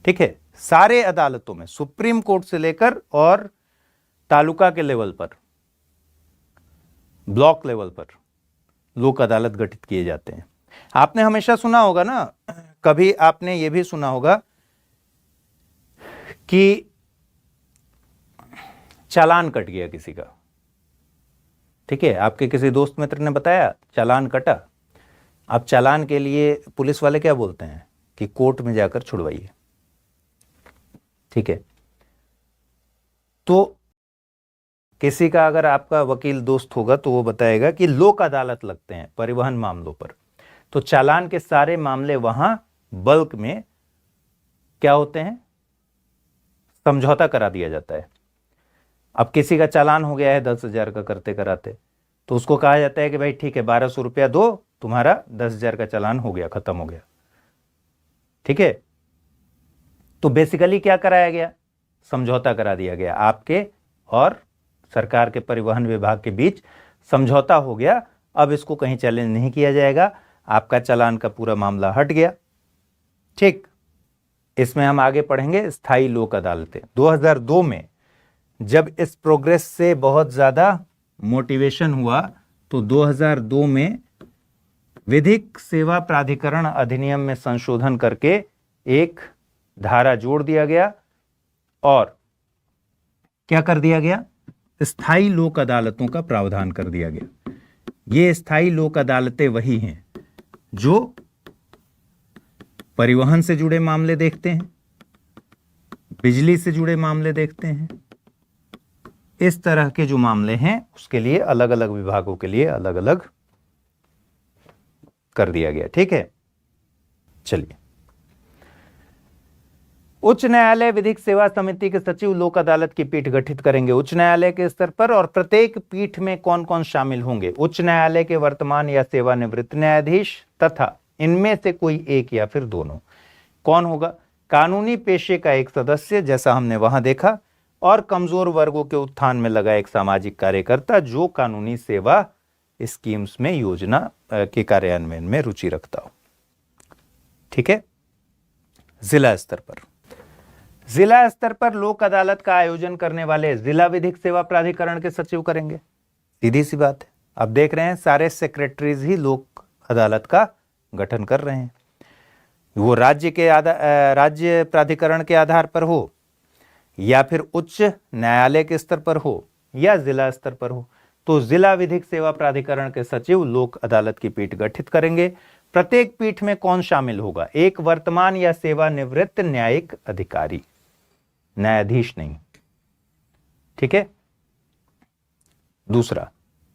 ठीक है, सारे अदालतों में सुप्रीम कोर्ट से लेकर और तालुका के लेवल पर, ब्लॉक लेवल पर लोक अदालत गठित किए जाते हैं। आपने हमेशा सुना होगा ना, कभी आपने यह भी सुना होगा कि चालान कट गया किसी का। ठीक है, आपके किसी दोस्त मित्र ने बताया चालान कटा। अब चालान के लिए पुलिस वाले क्या बोलते हैं कि कोर्ट में जाकर छुड़वाइए। ठीक है, तो किसी का अगर आपका वकील दोस्त होगा तो वो बताएगा कि लोक अदालत लगते हैं परिवहन मामलों पर, तो चालान के सारे मामले वहां बल्क में क्या होते हैं? समझौता करा दिया जाता है। अब किसी का चालान हो गया है 10,000 का करते कराते, तो उसको कहा जाता है कि भाई ठीक है 1200 रुपया दो, तुम्हारा 10,000 का चालान हो गया, खत्म हो गया। ठीक है, तो बेसिकली क्या कराया गया? समझौता करा दिया गया, आपके और सरकार के परिवहन विभाग के बीच समझौता हो गया। अब इसको कहीं चैलेंज नहीं किया जाएगा, आपका चालान का पूरा मामला हट गया। ठीक, इसमें हम आगे पढ़ेंगे स्थायी लोक अदालतें। 2002 में जब इस प्रोग्रेस से बहुत ज्यादा मोटिवेशन हुआ तो 2002 में विधिक सेवा प्राधिकरण अधिनियम में संशोधन करके एक धारा जोड़ दिया गया और क्या कर दिया गया? स्थायी लोक अदालतों का प्रावधान कर दिया गया। ये स्थायी लोक अदालतें वही हैं जो परिवहन से जुड़े मामले देखते हैं, बिजली से जुड़े मामले देखते हैं, इस तरह के जो मामले हैं उसके लिए अलग अलग विभागों के लिए अलग अलग कर दिया गया। ठीक है, चलिए उच्च न्यायालय विधिक सेवा समिति के सचिव लोक अदालत की पीठ गठित करेंगे उच्च न्यायालय के स्तर पर। और प्रत्येक पीठ में कौन कौन शामिल होंगे? उच्च न्यायालय के वर्तमान या सेवानिवृत्त न्यायाधीश तथा इनमें से कोई एक या फिर दोनों। कौन होगा? कानूनी पेशे का एक सदस्य, जैसा हमने वहां देखा, और कमजोर वर्गों के उत्थान में लगा एक सामाजिक कार्यकर्ता जो कानूनी सेवा स्कीम्स में, योजना के कार्यान्वयन में रुचि रखता हो। ठीक है। जिला स्तर पर, जिला स्तर पर लोक अदालत का आयोजन करने वाले जिला विधिक सेवा प्राधिकरण के सचिव करेंगे। सीधी सी बात है। अब देख रहे हैं सारे सेक्रेटरीज ही लोक अदालत का गठन कर रहे हैं, वो राज्य प्राधिकरण के आधार पर हो या फिर उच्च न्यायालय के स्तर पर हो या जिला स्तर पर हो। तो जिला विधिक सेवा प्राधिकरण के सचिव लोक अदालत की पीठ गठित करेंगे। प्रत्येक पीठ में कौन शामिल होगा? एक वर्तमान या सेवानिवृत्त न्यायिक अधिकारी, न्यायाधीश नहीं। ठीक है। दूसरा,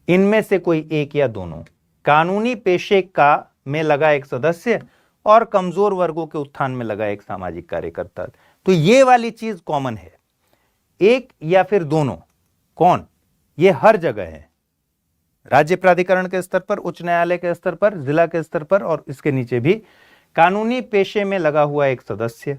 इनमें से कोई एक या दोनों, कानूनी पेशे का में लगा एक सदस्य और कमजोर वर्गों के उत्थान में लगा एक सामाजिक कार्यकर्ता। तो ये वाली चीज कॉमन है, एक या फिर दोनों। कौन? ये हर जगह है, राज्य प्राधिकरण के स्तर पर, उच्च न्यायालय के स्तर पर, जिला के स्तर पर, और इसके नीचे भी कानूनी पेशे में लगा हुआ एक सदस्य,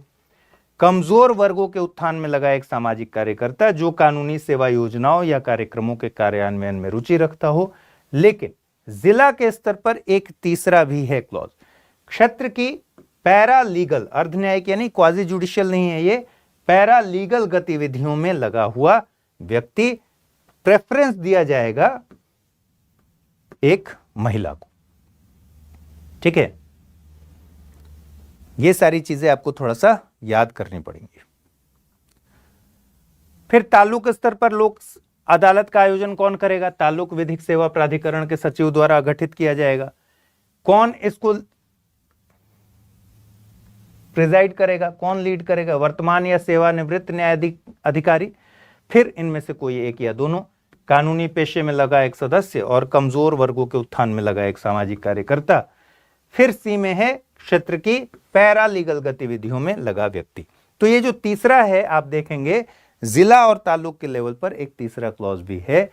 कमजोर वर्गों के उत्थान में लगा एक सामाजिक कार्यकर्ता जो कानूनी सेवा योजनाओं या कार्यक्रमों के कार्यान्वयन में रुचि रखता हो। लेकिन जिला के स्तर पर एक तीसरा भी है क्लॉज, क्षेत्र की पैरा लीगल, अर्ध न्यायिक यानी क्वाजी जुडिशियल नहीं है, ये पैरा लीगल गतिविधियों में लगा हुआ व्यक्ति, प्रेफरेंस दिया जाएगा एक महिला को। ठीक है। ये सारी चीजें आपको थोड़ा सा याद करनी पड़ेंगी। फिर तालुक स्तर पर लोक अदालत का आयोजन कौन करेगा? तालुक विधिक सेवा प्राधिकरण के सचिव द्वारा गठित किया जाएगा। कौन इसको प्रिजाइड करेगा? कौन लीड करेगा? वर्तमान या सेवानिवृत्त न्यायाधीश अधिकारी। फिर इनमें से कोई एक या दोनों, कानूनी पेशे में लगा एक सदस्य और कमजोर वर्गों के उत्थान में लगा एक सामाजिक कार्यकर्ता। फिर सी में है क्षेत्र की पैरा लीगल गतिविधियों में लगा व्यक्ति। तो ये जो तीसरा है, आप देखेंगे जिला और तालुक के लेवल पर एक तीसरा क्लॉज भी है,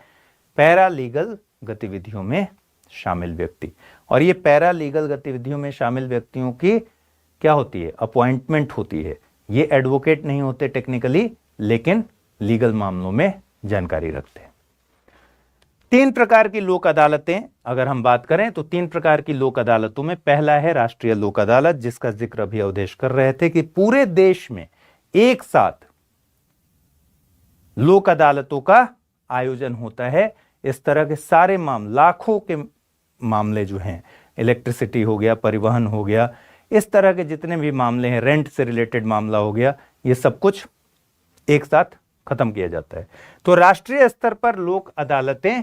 पैरा लीगल गतिविधियों में शामिल व्यक्ति। और ये पैरा लीगल गतिविधियों में शामिल व्यक्तियों की क्या होती है? अपॉइंटमेंट होती है। ये एडवोकेट नहीं होते टेक्निकली, लेकिन लीगल मामलों में जानकारी रखते हैं। 3 प्रकार की लोक अदालतें अगर हम बात करें तो 3 प्रकार की लोक अदालतों में पहला है राष्ट्रीय लोक अदालत, जिसका जिक्र अभी अवधेश कर रहे थे कि पूरे देश में एक साथ लोक अदालतों का आयोजन होता है। इस तरह के सारे मामले, लाखों के मामले जो हैं, इलेक्ट्रिसिटी हो गया, परिवहन हो गया, इस तरह के जितने भी मामले हैं, रेंट से रिलेटेड मामला हो गया, ये सब कुछ एक साथ खत्म किया जाता है। तो राष्ट्रीय स्तर पर लोक अदालतें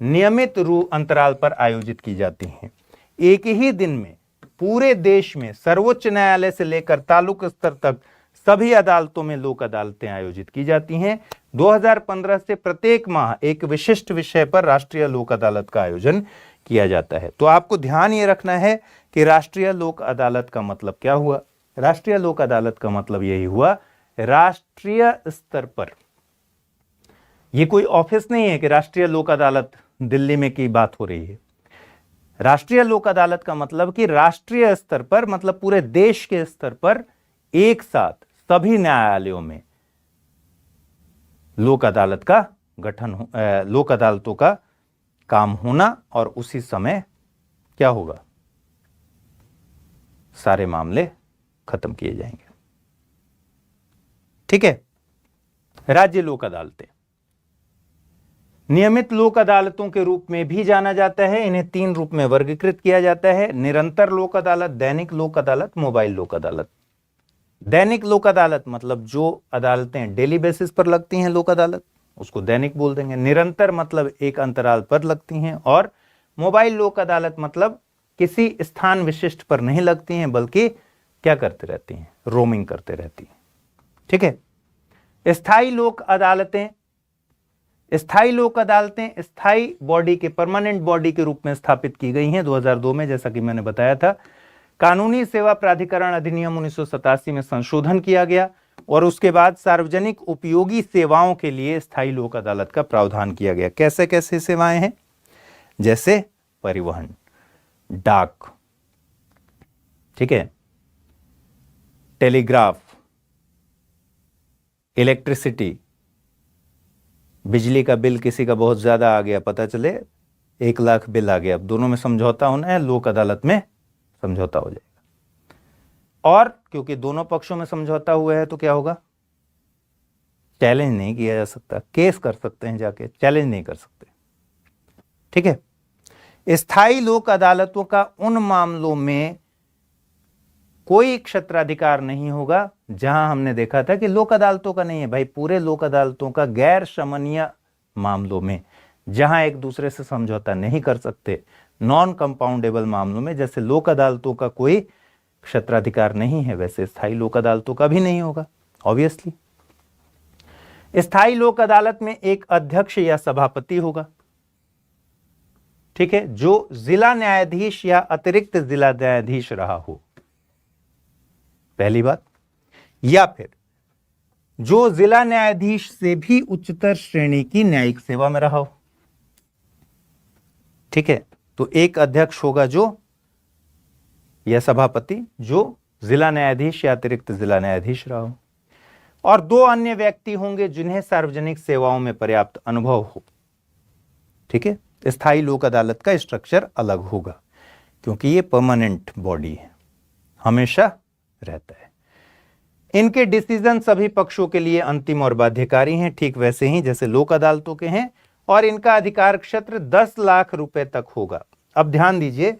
नियमित अंतराल पर आयोजित की जाती हैं। एक ही दिन में पूरे देश में सर्वोच्च न्यायालय से लेकर तालुक स्तर तक सभी अदालतों में लोक अदालतें आयोजित की जाती हैं। 2015 से प्रत्येक माह एक विशिष्ट विषय पर राष्ट्रीय लोक अदालत का आयोजन किया जाता है। तो आपको ध्यान ये रखना है कि राष्ट्रीय लोक अदालत का मतलब क्या हुआ? राष्ट्रीय लोक अदालत का मतलब यही हुआ, राष्ट्रीय स्तर पर। ये कोई ऑफिस नहीं है कि राष्ट्रीय लोक अदालत दिल्ली में की बात हो रही है। राष्ट्रीय लोक अदालत का मतलब कि राष्ट्रीय स्तर पर, मतलब पूरे देश के स्तर पर एक साथ सभी न्यायालयों में लोक अदालत का गठन, लोक अदालतों का काम होना, और उसी समय क्या होगा? सारे मामले खत्म किए जाएंगे। ठीक है। राज्य लोक अदालतें नियमित लोक अदालतों के रूप में भी जाना जाता है। इन्हें 3 रूप में वर्गीकृत किया जाता है: निरंतर लोक अदालत, दैनिक लोक अदालत, मोबाइल लोक अदालत। दैनिक लोक अदालत मतलब जो अदालतें डेली बेसिस पर लगती हैं लोक अदालत, उसको दैनिक बोल देंगे। निरंतर मतलब एक अंतराल पर लगती हैं, और मोबाइल लोक अदालत मतलब किसी स्थान विशिष्ट पर नहीं लगती हैं, बल्कि क्या करते रहती हैं? रोमिंग करते रहती हैं। ठीक है। स्थायी लोक अदालतें, स्थायी लोक अदालतें स्थायी बॉडी के, परमानेंट बॉडी के रूप में स्थापित की गई हैं 2002 में, जैसा कि मैंने बताया था। कानूनी सेवा प्राधिकरण अधिनियम 1987 में संशोधन किया गया। और उसके बाद सार्वजनिक उपयोगी सेवाओं के लिए स्थायी लोक अदालत का प्रावधान किया गया। कैसे कैसे सेवाएं हैं? जैसे परिवहन, डाक, ठीक है, टेलीग्राफ, इलेक्ट्रिसिटी, बिजली का बिल किसी का बहुत ज्यादा आ गया, पता चले 1 लाख बिल आ गया, अब दोनों में समझौता होना है, लोक अदालत में समझौता हो जाएगा। और क्योंकि दोनों पक्षों में समझौता हुआ है तो क्या होगा? चैलेंज नहीं किया जा सकता, केस कर सकते हैं जाके, चैलेंज नहीं कर सकते। ठीक है। स्थायी लोक अदालतों का उन मामलों में कोई क्षेत्राधिकार नहीं होगा जहां हमने देखा था कि लोक अदालतों का नहीं है भाई, पूरे लोक अदालतों का गैर शमनीय मामलों में जहां एक दूसरे से समझौता नहीं कर सकते, नॉन कंपाउंडेबल मामलों में जैसे लोक अदालतों का कोई क्षेत्राधिकार नहीं है, वैसे स्थायी लोक अदालतों का भी नहीं होगा ऑब्वियसली। स्थायी लोक अदालत में एक अध्यक्ष या सभापति होगा, ठीक है, जो जिला न्यायाधीश या अतिरिक्त जिला न्यायाधीश रहा हो, पहली बात, या फिर जो जिला न्यायाधीश से भी उच्चतर श्रेणी की न्यायिक सेवा में रहा हो। ठीक है, तो एक अध्यक्ष होगा जो, या सभापति जो जिला न्यायाधीश या अतिरिक्त जिला न्यायाधीश रहा हो, और 2 अन्य व्यक्ति होंगे जिन्हें सार्वजनिक सेवाओं में पर्याप्त अनुभव हो। ठीक है, स्थायी लोक अदालत का स्ट्रक्चर अलग होगा क्योंकि ये परमानेंट बॉडी है, हमेशा रहता है। इनके डिसीजन सभी पक्षों के लिए अंतिम और बाध्यकारी हैं, ठीक वैसे ही जैसे लोक अदालतों के हैं, और इनका अधिकार क्षेत्र 10 लाख रुपए तक होगा। अब ध्यान दीजिए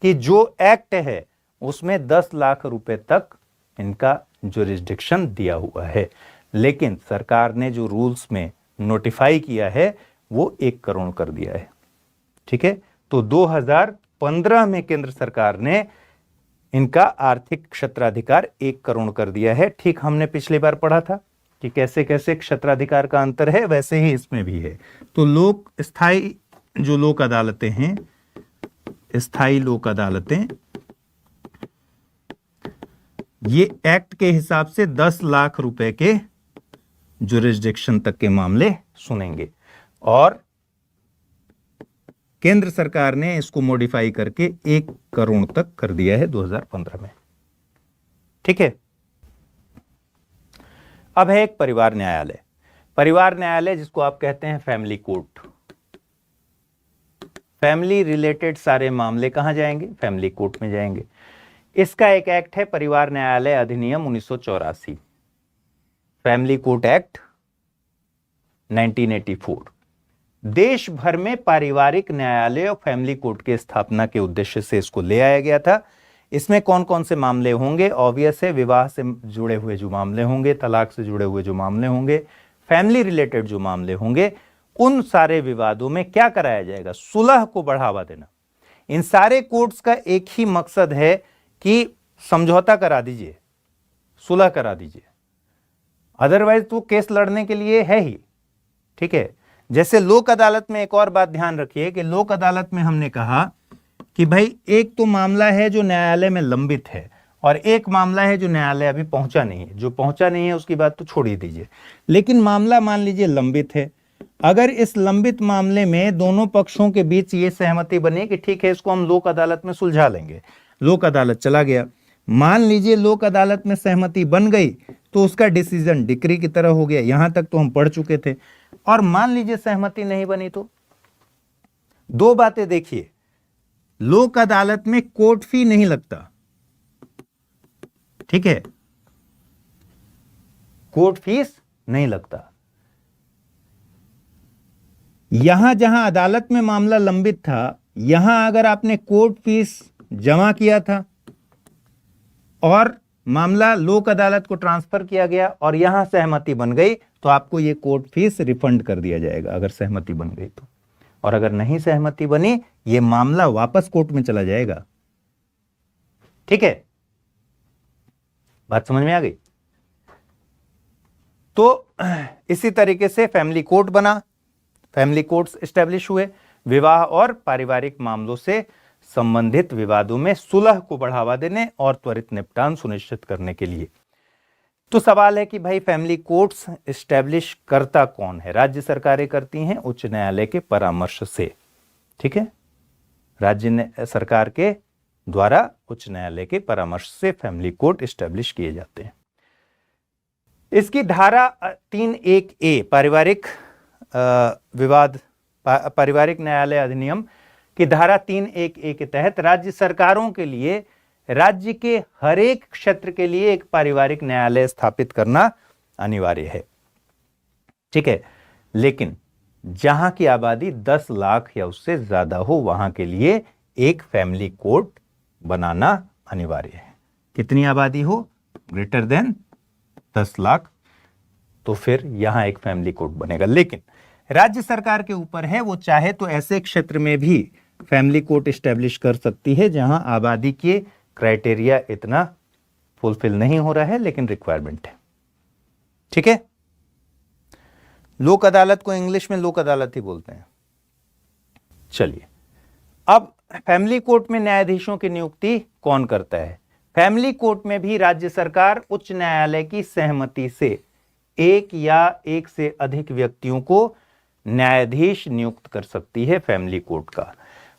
कि जो एक्ट है उसमें 10 लाख रुपए तक इनका जुरिस्डिक्शन दिया हुआ है, लेकिन सरकार ने जो रूल्स में नोटिफाई किया है वो 1 करोड़ कर दिया है। ठीक है, तो 2015 में केंद्र सरकार ने इनका आर्थिक क्षेत्राधिकार 1 करोड़ कर दिया है। ठीक हमने पिछली बार पढ़ा था कि कैसे कैसे क्षेत्राधिकार का अंतर है, वैसे ही इसमें भी है। तो स्थायी जो लोक अदालतें हैं, स्थायी लोक अदालतें ये एक्ट के हिसाब से 10 लाख रुपए के जुरिस्डिक्शन तक के मामले सुनेंगे, और केंद्र सरकार ने इसको मॉडिफाई करके 1 करोड़ तक कर दिया है 2015 में। ठीक है, अब है एक परिवार न्यायालय। परिवार न्यायालय जिसको आप कहते हैं फैमिली कोर्ट। फैमिली रिलेटेड सारे मामले कहां जाएंगे? फैमिली कोर्ट में जाएंगे। इसका एक एक्ट है परिवार न्यायालय अधिनियम 1984, फैमिली कोर्ट एक्ट 1984। देश भर में पारिवारिक न्यायालय और फैमिली कोर्ट की स्थापना के उद्देश्य से इसको ले आया गया था। इसमें कौन कौन से मामले होंगे? ऑब्वियस है, विवाह से जुड़े हुए जो मामले होंगे, तलाक से जुड़े हुए जो मामले होंगे, फैमिली रिलेटेड जो मामले होंगे, उन सारे विवादों में क्या कराया जाएगा? सुलह को बढ़ावा देना। इन सारे कोर्ट्स का एक ही मकसद है कि समझौता करा दीजिए, सुलह करा दीजिए, अदरवाइज तो केस लड़ने के लिए है ही। ठीक है, जैसे लोक अदालत में एक और बात ध्यान रखिए कि लोक अदालत में हमने कहा कि भाई एक तो मामला है जो न्यायालय में लंबित है, और एक मामला है जो न्यायालय अभी पहुंचा नहीं है। जो पहुंचा नहीं है उसकी बात तो छोड़ ही दीजिए, लेकिन मामला मान लीजिए लंबित है। अगर इस लंबित मामले में दोनों पक्षों के बीच ये सहमति बनी कि ठीक है इसको हम लोक अदालत में सुलझा लेंगे, लोक अदालत चला गया, मान लीजिए लोक अदालत में सहमति बन गई तो उसका डिसीजन डिक्री की तरह हो गया, यहां तक तो हम पढ़ चुके थे। और मान लीजिए सहमति नहीं बनी तो 2 बातें देखिए, लोक अदालत में कोर्ट फी नहीं लगता। ठीक है, कोर्ट फीस नहीं लगता। यहां जहां अदालत में मामला लंबित था, यहां अगर आपने कोर्ट फीस जमा किया था और मामला लोक अदालत को ट्रांसफर किया गया और यहां सहमति बन गई, तो आपको यह कोर्ट फीस रिफंड कर दिया जाएगा अगर सहमति बन गई तो। और अगर नहीं सहमति बनी, यह मामला वापस कोर्ट में चला जाएगा। ठीक है, बात समझ में आ गई? तो इसी तरीके से फैमिली कोर्ट बना, फैमिली कोर्ट्स एस्टेब्लिश हुए विवाह और पारिवारिक मामलों से संबंधित विवादों में सुलह को बढ़ावा देने और त्वरित निपटान सुनिश्चित करने के लिए। तो सवाल है कि भाई फैमिली कोर्ट्स एस्टेब्लिश करता कौन है? राज्य सरकारें करती हैं उच्च न्यायालय के परामर्श से। ठीक है, राज्य सरकार के द्वारा उच्च न्यायालय के परामर्श से फैमिली कोर्ट एस्टेब्लिश किए जाते हैं। इसकी धारा 3(1)(a) पारिवारिक विवाद पारिवारिक न्यायालय अधिनियम की धारा 3(1)(a) के तहत राज्य सरकारों के लिए राज्य के हर एक क्षेत्र के लिए एक पारिवारिक न्यायालय स्थापित करना अनिवार्य है। ठीक है, लेकिन जहां की आबादी 10 लाख या उससे ज्यादा हो वहां के लिए एक फैमिली कोर्ट बनाना अनिवार्य है। कितनी आबादी हो? ग्रेटर देन 10 लाख, तो फिर यहां एक फैमिली कोर्ट बनेगा। लेकिन राज्य सरकार के ऊपर है, वो चाहे तो ऐसे क्षेत्र में भी फैमिली कोर्ट एस्टेब्लिश कर सकती है जहां आबादी के क्राइटेरिया इतना फुलफिल नहीं हो रहा है लेकिन रिक्वायरमेंट है। ठीक है, लोक अदालत को इंग्लिश में लोक अदालत ही बोलते हैं। चलिए, अब फैमिली कोर्ट में न्यायाधीशों की नियुक्ति कौन करता है? फैमिली कोर्ट में भी राज्य सरकार उच्च न्यायालय की सहमति से एक या एक से अधिक व्यक्तियों को न्यायाधीश नियुक्त कर सकती है फैमिली कोर्ट का।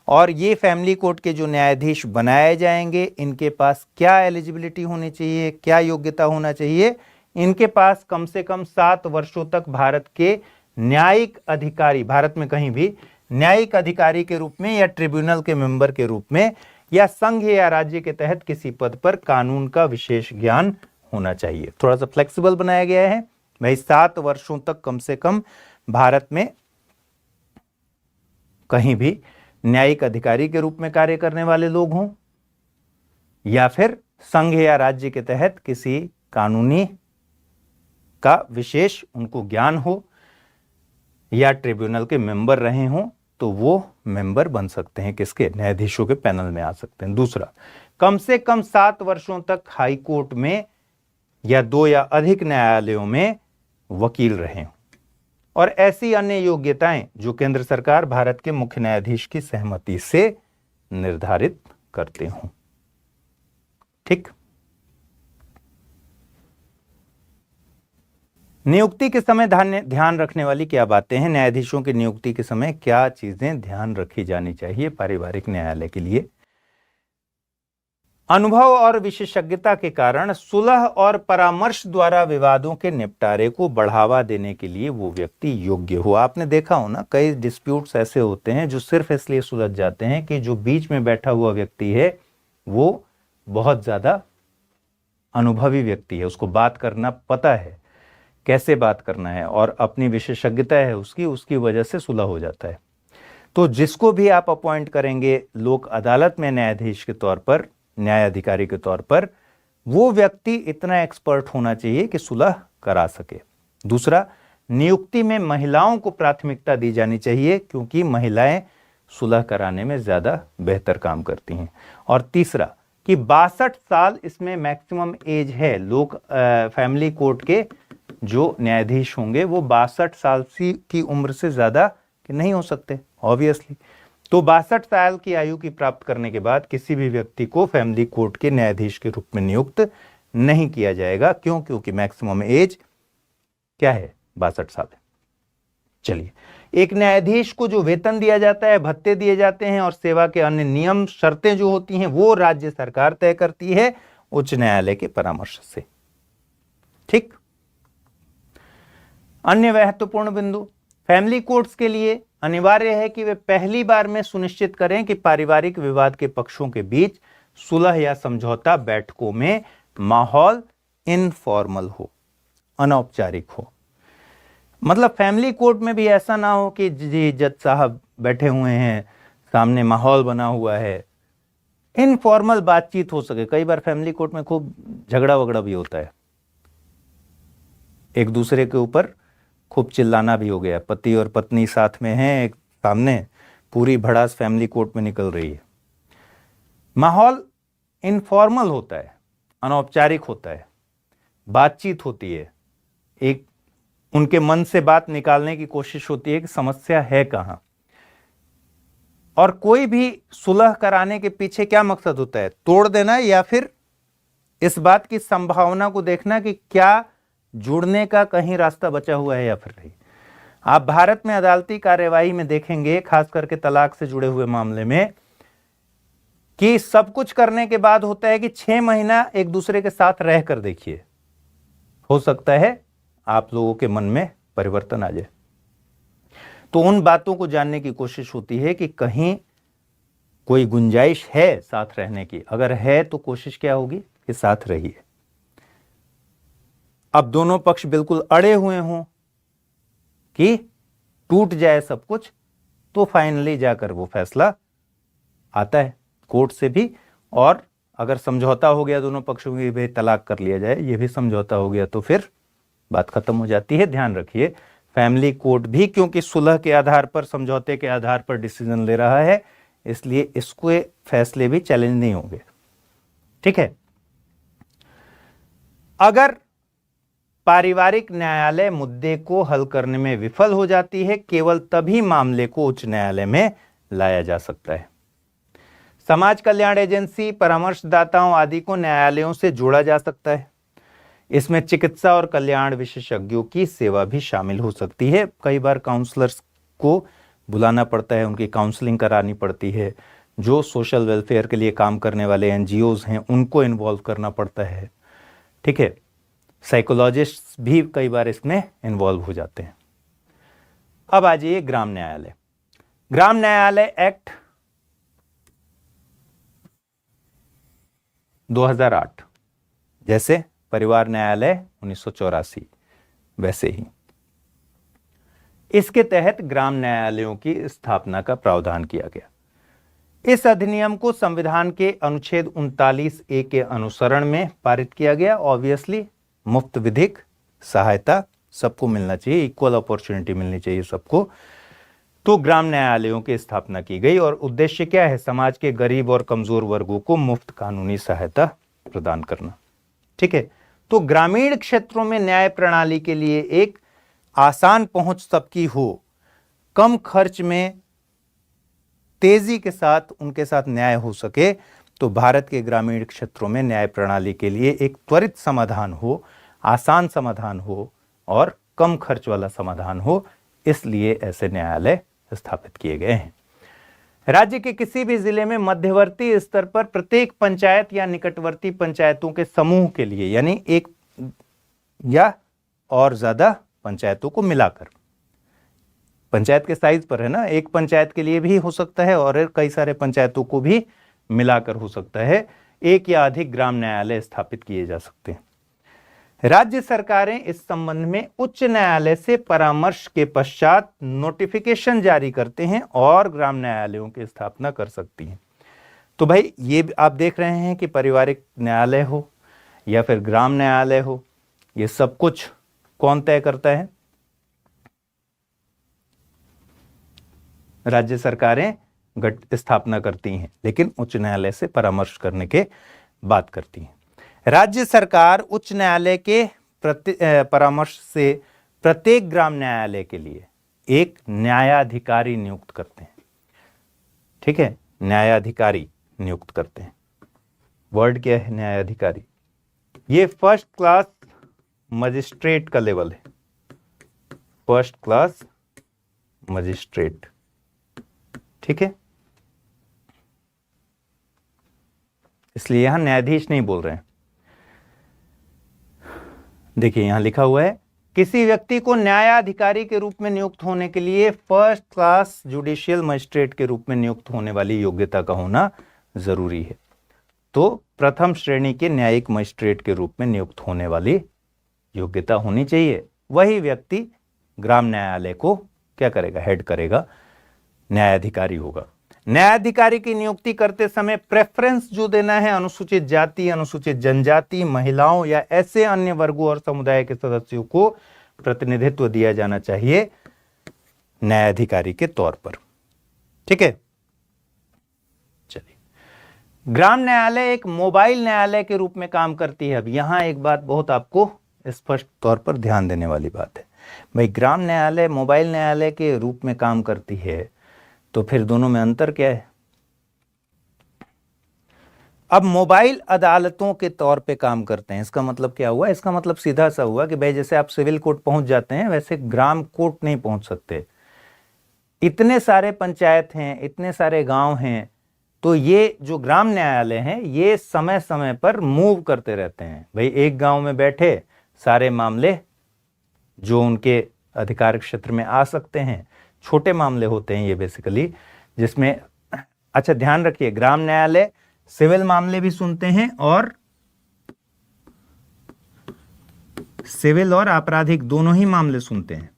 और ये फैमिली कोर्ट के जो न्यायाधीश बनाए जाएंगे, इनके पास क्या एलिजिबिलिटी होनी चाहिए, क्या योग्यता होना चाहिए? इनके पास कम से कम 7 वर्षों तक भारत के न्यायिक अधिकारी, भारत में कहीं भी न्यायिक अधिकारी के रूप में या ट्रिब्यूनल के मेंबर के रूप में या संघ या राज्य के तहत किसी पद पर कानून का विशेष ज्ञान होना चाहिए। थोड़ा सा फ्लेक्सिबल बनाया गया है भाई, 7 वर्षों तक कम से कम भारत में कहीं भी न्यायिक अधिकारी के रूप में कार्य करने वाले लोग हों या फिर संघ या राज्य के तहत किसी कानूनी का विशेष उनको ज्ञान हो या ट्रिब्यूनल के मेंबर रहे हों, तो वो मेंबर बन सकते हैं, किसके? न्यायाधीशों के पैनल में आ सकते हैं। दूसरा, कम से कम 7 वर्षों तक हाई कोर्ट में या 2 या अधिक न्यायालयों में वकील रहे हों, और ऐसी अन्य योग्यताएं जो केंद्र सरकार भारत के मुख्य न्यायाधीश की सहमति से निर्धारित करते हों। ठीक, नियुक्ति के समय ध्यान रखने वाली क्या बातें हैं? न्यायाधीशों की नियुक्ति के समय क्या चीजें ध्यान रखी जानी चाहिए पारिवारिक न्यायालय के लिए? अनुभव और विशेषज्ञता के कारण सुलह और परामर्श द्वारा विवादों के निपटारे को बढ़ावा देने के लिए वो व्यक्ति योग्य हो। आपने देखा हो ना, कई डिस्प्यूट्स ऐसे होते हैं जो सिर्फ इसलिए सुलझ जाते हैं कि जो बीच में बैठा हुआ व्यक्ति है वो बहुत ज्यादा अनुभवी व्यक्ति है, उसको बात करना पता है, कैसे बात करना है, और अपनी विशेषज्ञता है उसकी वजह से सुलह हो जाता है। तो जिसको भी आप अपॉइंट करेंगे लोक अदालत में न्यायाधीश के तौर पर, न्यायाधिकारी के तौर पर, वो व्यक्ति इतना एक्सपर्ट होना चाहिए कि सुलह करा सके। दूसरा, नियुक्ति में महिलाओं को प्राथमिकता दी जानी चाहिए क्योंकि महिलाएं सुलह कराने में ज्यादा बेहतर काम करती हैं। और तीसरा कि 62 साल इसमें मैक्सिमम एज है। लोग फैमिली कोर्ट के जो न्यायाधीश होंगे वो 62 साल की उम्र से ज्यादा के नहीं हो सकते ऑब्वियसली। तो 62 साल की आयु की प्राप्त करने के बाद किसी भी व्यक्ति को फैमिली कोर्ट के न्यायाधीश के रूप में नियुक्त नहीं किया जाएगा। क्यों? क्योंकि मैक्सिमम एज क्या है? 62 साल है। चलिए, एक न्यायाधीश को जो वेतन दिया जाता है, भत्ते दिए जाते हैं और सेवा के अन्य नियम शर्तें जो होती हैं वो राज्य सरकार तय करती है उच्च न्यायालय के परामर्श से। ठीक। अन्य महत्वपूर्ण बिंदु, फैमिली कोर्ट्स के लिए अनिवार्य है कि वे पहली बार में सुनिश्चित करें कि पारिवारिक विवाद के पक्षों के बीच सुलह या समझौता बैठकों में माहौल इनफॉर्मल हो, अनौपचारिक हो। मतलब फैमिली कोर्ट में भी ऐसा ना हो कि जी जज साहब बैठे हुए हैं, सामने माहौल बना हुआ है, इनफॉर्मल बातचीत हो सके। कई बार फैमिली कोर्ट में खूब झगड़ा वगड़ा भी होता है, एक दूसरे के ऊपर खूब चिल्लाना भी हो गया, पति और पत्नी साथ में हैं, एक सामने पूरी भड़ास फैमिली कोर्ट में निकल रही है। माहौल इनफॉर्मल होता है, अनौपचारिक होता है, बातचीत होती है, एक उनके मन से बात निकालने की कोशिश होती है कि समस्या है कहां। और कोई भी सुलह कराने के पीछे क्या मकसद होता है? तोड़ देना या फिर इस बात की संभावना को देखना कि क्या जुड़ने का कहीं रास्ता बचा हुआ है या फिर नहीं। आप भारत में अदालती कार्यवाही में देखेंगे, खास करके तलाक से जुड़े हुए मामले में, कि सब कुछ करने के बाद होता है कि 6 महीना एक दूसरे के साथ रह कर देखिए, हो सकता है आप लोगों के मन में परिवर्तन आ जाए। तो उन बातों को जानने की कोशिश होती है कि कहीं कोई गुंजाइश है साथ रहने की। अगर है तो कोशिश क्या होगी कि साथ रहिए। अब दोनों पक्ष बिल्कुल अड़े हुए हों कि टूट जाए सब कुछ, तो फाइनली जाकर वो फैसला आता है कोर्ट से भी। और अगर समझौता हो गया दोनों पक्षों की, भाई तलाक कर लिया जाए, ये भी समझौता हो गया, तो फिर बात खत्म हो जाती है। ध्यान रखिए, फैमिली कोर्ट भी क्योंकि सुलह के आधार पर, समझौते के आधार पर डिसीजन ले रहा है, इसलिए इसको फैसले भी चैलेंज नहीं होंगे। ठीक है। अगर पारिवारिक न्यायालय मुद्दे को हल करने में विफल हो जाती है, केवल तभी मामले को उच्च न्यायालय में लाया जा सकता है। समाज कल्याण एजेंसी, परामर्शदाताओं आदि को न्यायालयों से जोड़ा जा सकता है। इसमें चिकित्सा और कल्याण विशेषज्ञों की सेवा भी शामिल हो सकती है। कई बार काउंसलर्स को बुलाना पड़ता है, उनकी काउंसलिंग करानी पड़ती है। जो सोशल वेलफेयर के लिए काम करने वाले एनजीओज हैं, उनको इन्वॉल्व करना पड़ता है। ठीक है। साइकोलॉजिस्ट भी कई बार इसमें इन्वॉल्व हो जाते हैं। अब आ जाइए ग्राम न्यायालय। ग्राम न्यायालय एक्ट 2008, जैसे परिवार न्यायालय 1984, वैसे ही इसके तहत ग्राम न्यायालयों की स्थापना का प्रावधान किया गया। इस अधिनियम को संविधान के अनुच्छेद 39A के अनुसरण में पारित किया गया। ऑब्वियसली मुफ्त विधिक सहायता सबको मिलना चाहिए, इक्वल अपॉर्चुनिटी मिलनी चाहिए सबको। तो ग्राम न्यायालयों की स्थापना की गई और उद्देश्य क्या है? समाज के गरीब और कमजोर वर्गों को मुफ्त कानूनी सहायता प्रदान करना। ठीक है। तो ग्रामीण क्षेत्रों में न्याय प्रणाली के लिए एक आसान पहुंच सबकी हो, कम खर्च में तेजी के साथ उनके साथ न्याय हो सके, तो भारत के ग्रामीण क्षेत्रों में न्याय प्रणाली के लिए एक त्वरित समाधान हो, आसान समाधान हो और कम खर्च वाला समाधान हो, इसलिए ऐसे न्यायालय स्थापित किए गए हैं। राज्य के किसी भी जिले में मध्यवर्ती स्तर पर प्रत्येक पंचायत या निकटवर्ती पंचायतों के समूह के लिए, यानी एक या और ज्यादा पंचायतों को मिलाकर, पंचायत के साइज पर है ना, एक पंचायत के लिए भी हो सकता है और कई सारे पंचायतों को भी मिलाकर हो सकता है, एक या अधिक ग्राम न्यायालय स्थापित किए जा सकते हैं। राज्य सरकारें इस संबंध में उच्च न्यायालय से परामर्श के पश्चात नोटिफिकेशन जारी करते हैं और ग्राम न्यायालयों की स्थापना कर सकती हैं। तो भाई ये आप देख रहे हैं कि पारिवारिक न्यायालय हो या फिर ग्राम न्यायालय हो, ये सब कुछ कौन तय करता है? राज्य सरकारें स्थापना करती हैं, लेकिन उच्च न्यायालय से परामर्श करने के बात करती हैं। राज्य सरकार उच्च न्यायालय के परामर्श से प्रत्येक ग्राम न्यायालय के लिए एक न्यायाधिकारी नियुक्त करते हैं। ठीक है, न्यायाधिकारी नियुक्त करते हैं। वर्ड क्या है न्यायाधिकारी? ये फर्स्ट क्लास मजिस्ट्रेट का लेवल है, फर्स्ट क्लास मजिस्ट्रेट। ठीक है, इसलिए यहां न्यायाधीश नहीं बोल रहे हैं। देखिए यहां लिखा हुआ है, किसी व्यक्ति को न्यायाधिकारी के रूप में नियुक्त होने के लिए फर्स्ट क्लास जुडिशियल मजिस्ट्रेट के रूप में नियुक्त होने वाली योग्यता का होना जरूरी है। तो प्रथम श्रेणी के न्यायिक मजिस्ट्रेट के रूप में नियुक्त होने वाली योग्यता होनी चाहिए। वही व्यक्ति ग्राम न्यायालय को क्या करेगा? हेड करेगा, न्यायाधिकारी होगा। न्यायाधिकारी की नियुक्ति करते समय प्रेफरेंस जो देना है, अनुसूचित जाति, अनुसूचित जनजाति, महिलाओं या ऐसे अन्य वर्गों और समुदाय के सदस्यों को प्रतिनिधित्व दिया जाना चाहिए न्यायाधिकारी के तौर पर। ठीक है, चलिए। ग्राम न्यायालय एक मोबाइल न्यायालय के रूप में काम करती है। अब यहां एक बात बहुत आपको स्पष्ट तौर पर ध्यान देने वाली बात है। भाई ग्राम न्यायालय मोबाइल न्यायालय के रूप में काम करती है, तो फिर दोनों में अंतर क्या है? अब मोबाइल अदालतों के तौर पे काम करते हैं। इसका मतलब क्या हुआ? इसका मतलब सीधा सा हुआ कि भाई जैसे आप सिविल कोर्ट पहुंच जाते हैं, वैसे ग्राम कोर्ट नहीं पहुंच सकते। इतने सारे पंचायत हैं, इतने सारे गांव हैं, तो ये जो ग्राम न्यायालय हैं ये समय समय पर मूव करते रहते हैं। भाई एक गांव में बैठे सारे मामले जो उनके अधिकार क्षेत्र में आ सकते हैं, छोटे मामले होते हैं ये बेसिकली, जिसमें अच्छा ध्यान रखिए, ग्राम न्यायालय सिविल मामले भी सुनते हैं और सिविल और आपराधिक दोनों ही मामले सुनते हैं,